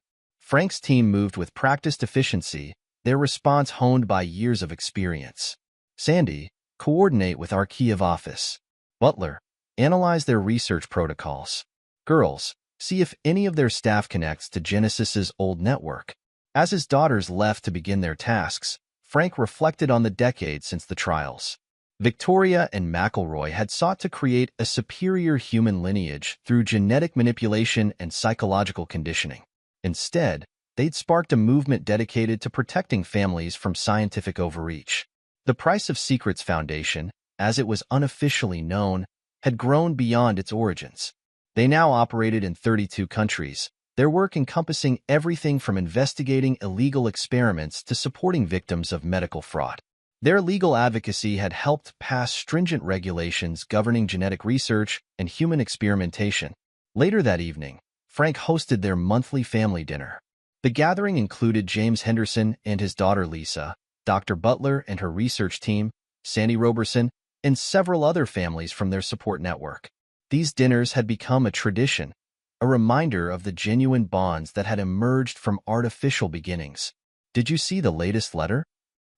Frank's team moved with practiced efficiency, their response honed by years of experience. Sandy, coordinate with our key of office. Butler, analyze their research protocols. Girls, see if any of their staff connects to Genesis's old network. As his daughters left to begin their tasks, Frank reflected on the decades since the trials. Victoria and McElroy had sought to create a superior human lineage through genetic manipulation and psychological conditioning. Instead, they'd sparked a movement dedicated to protecting families from scientific overreach. The Price of Secrets Foundation, as it was unofficially known, had grown beyond its origins. They now operated in 32 countries, their work encompassing everything from investigating illegal experiments to supporting victims of medical fraud. Their legal advocacy had helped pass stringent regulations governing genetic research and human experimentation. Later that evening, Frank hosted their monthly family dinner. The gathering included James Henderson and his daughter Lisa, Dr. Butler and her research team, Sandy Roberson, and several other families from their support network. These dinners had become a tradition, a reminder of the genuine bonds that had emerged from artificial beginnings. "Did you see the latest letter?"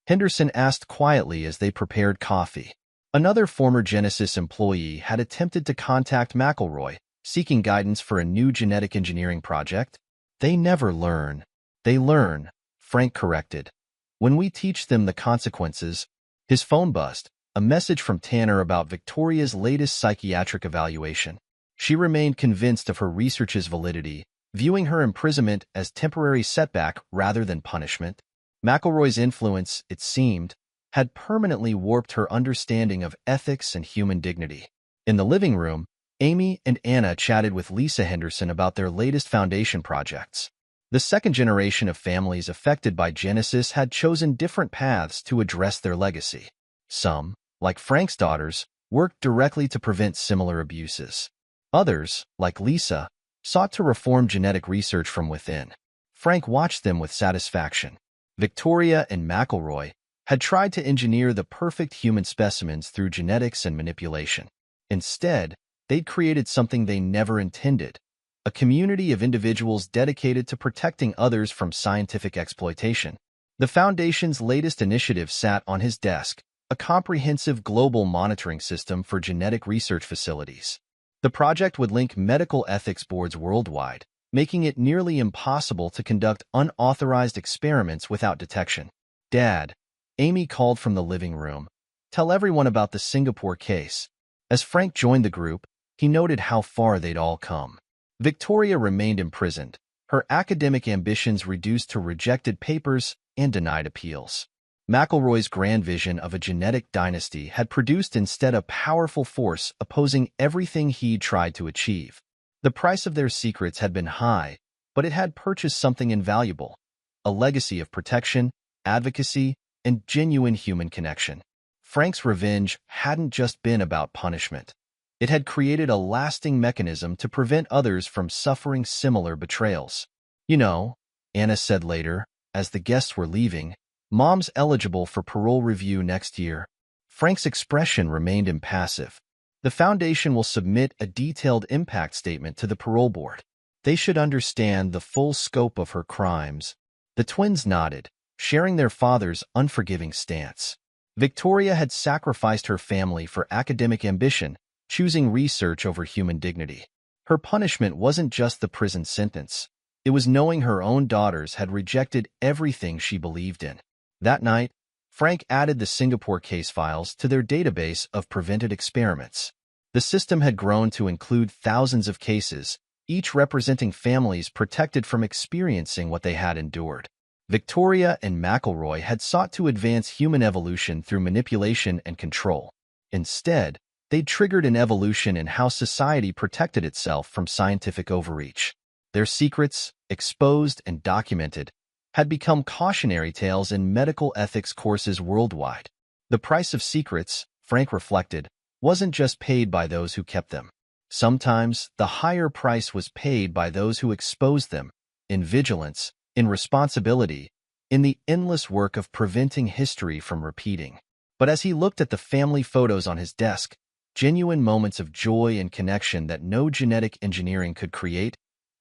Henderson asked quietly as they prepared coffee. Another former Genesis employee had attempted to contact McElroy, seeking guidance for a new genetic engineering project. "They never learn. They learn," Frank corrected. "When we teach them the consequences." His phone buzzed, a message from Tanner about Victoria's latest psychiatric evaluation. She remained convinced of her research's validity, viewing her imprisonment as temporary setback rather than punishment. McElroy's influence, it seemed, had permanently warped her understanding of ethics and human dignity. In the living room, Amy and Anna chatted with Lisa Henderson about their latest foundation projects. The second generation of families affected by Genesis had chosen different paths to address their legacy. Some, like Frank's daughters, worked directly to prevent similar abuses. Others, like Lisa, sought to reform genetic research from within. Frank watched them with satisfaction. Victoria and McElroy had tried to engineer the perfect human specimens through genetics and manipulation. Instead, they'd created something they never intended, a community of individuals dedicated to protecting others from scientific exploitation. The Foundation's latest initiative sat on his desk, a comprehensive global monitoring system for genetic research facilities. The project would link medical ethics boards worldwide, making it nearly impossible to conduct unauthorized experiments without detection. "Dad," Amy called from the living room, "tell everyone about the Singapore case." As Frank joined the group, he noted how far they'd all come. Victoria remained imprisoned, her academic ambitions reduced to rejected papers and denied appeals. McElroy's grand vision of a genetic dynasty had produced instead a powerful force opposing everything he'd tried to achieve. The price of their secrets had been high, but it had purchased something invaluable, a legacy of protection, advocacy, and genuine human connection. Frank's revenge hadn't just been about punishment. It had created a lasting mechanism to prevent others from suffering similar betrayals. "You know," Anna said later, as the guests were leaving, "Mom's eligible for parole review next year." Frank's expression remained impassive. "The Foundation will submit a detailed impact statement to the parole board. They should understand the full scope of her crimes." The twins nodded, sharing their father's unforgiving stance. Victoria had sacrificed her family for academic ambition, choosing research over human dignity. Her punishment wasn't just the prison sentence. It was knowing her own daughters had rejected everything she believed in. That night, Frank added the Singapore case files to their database of prevented experiments. The system had grown to include thousands of cases, each representing families protected from experiencing what they had endured. Victoria and McElroy had sought to advance human evolution through manipulation and control. Instead, they'd triggered an evolution in how society protected itself from scientific overreach. Their secrets, exposed and documented, had become cautionary tales in medical ethics courses worldwide. The price of secrets, Frank reflected, wasn't just paid by those who kept them. Sometimes the higher price was paid by those who exposed them, in vigilance, in responsibility, in the endless work of preventing history from repeating. But as he looked at the family photos on his desk, genuine moments of joy and connection that no genetic engineering could create,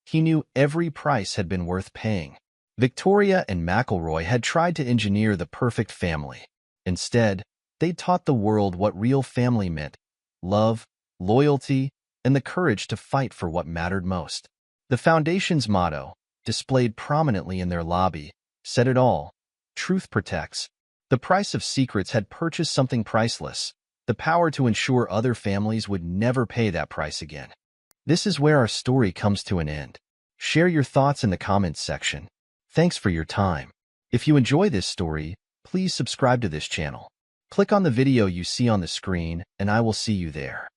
he knew every price had been worth paying. Victoria and McElroy had tried to engineer the perfect family. Instead, they taught the world what real family meant: love, loyalty, and the courage to fight for what mattered most. The Foundation's motto, displayed prominently in their lobby, said it all: truth protects. The price of secrets had purchased something priceless: the power to ensure other families would never pay that price again. This is where our story comes to an end. Share your thoughts in the comments section. Thanks for your time. If you enjoy this story, please subscribe to this channel. Click on the video you see on the screen, and I will see you there.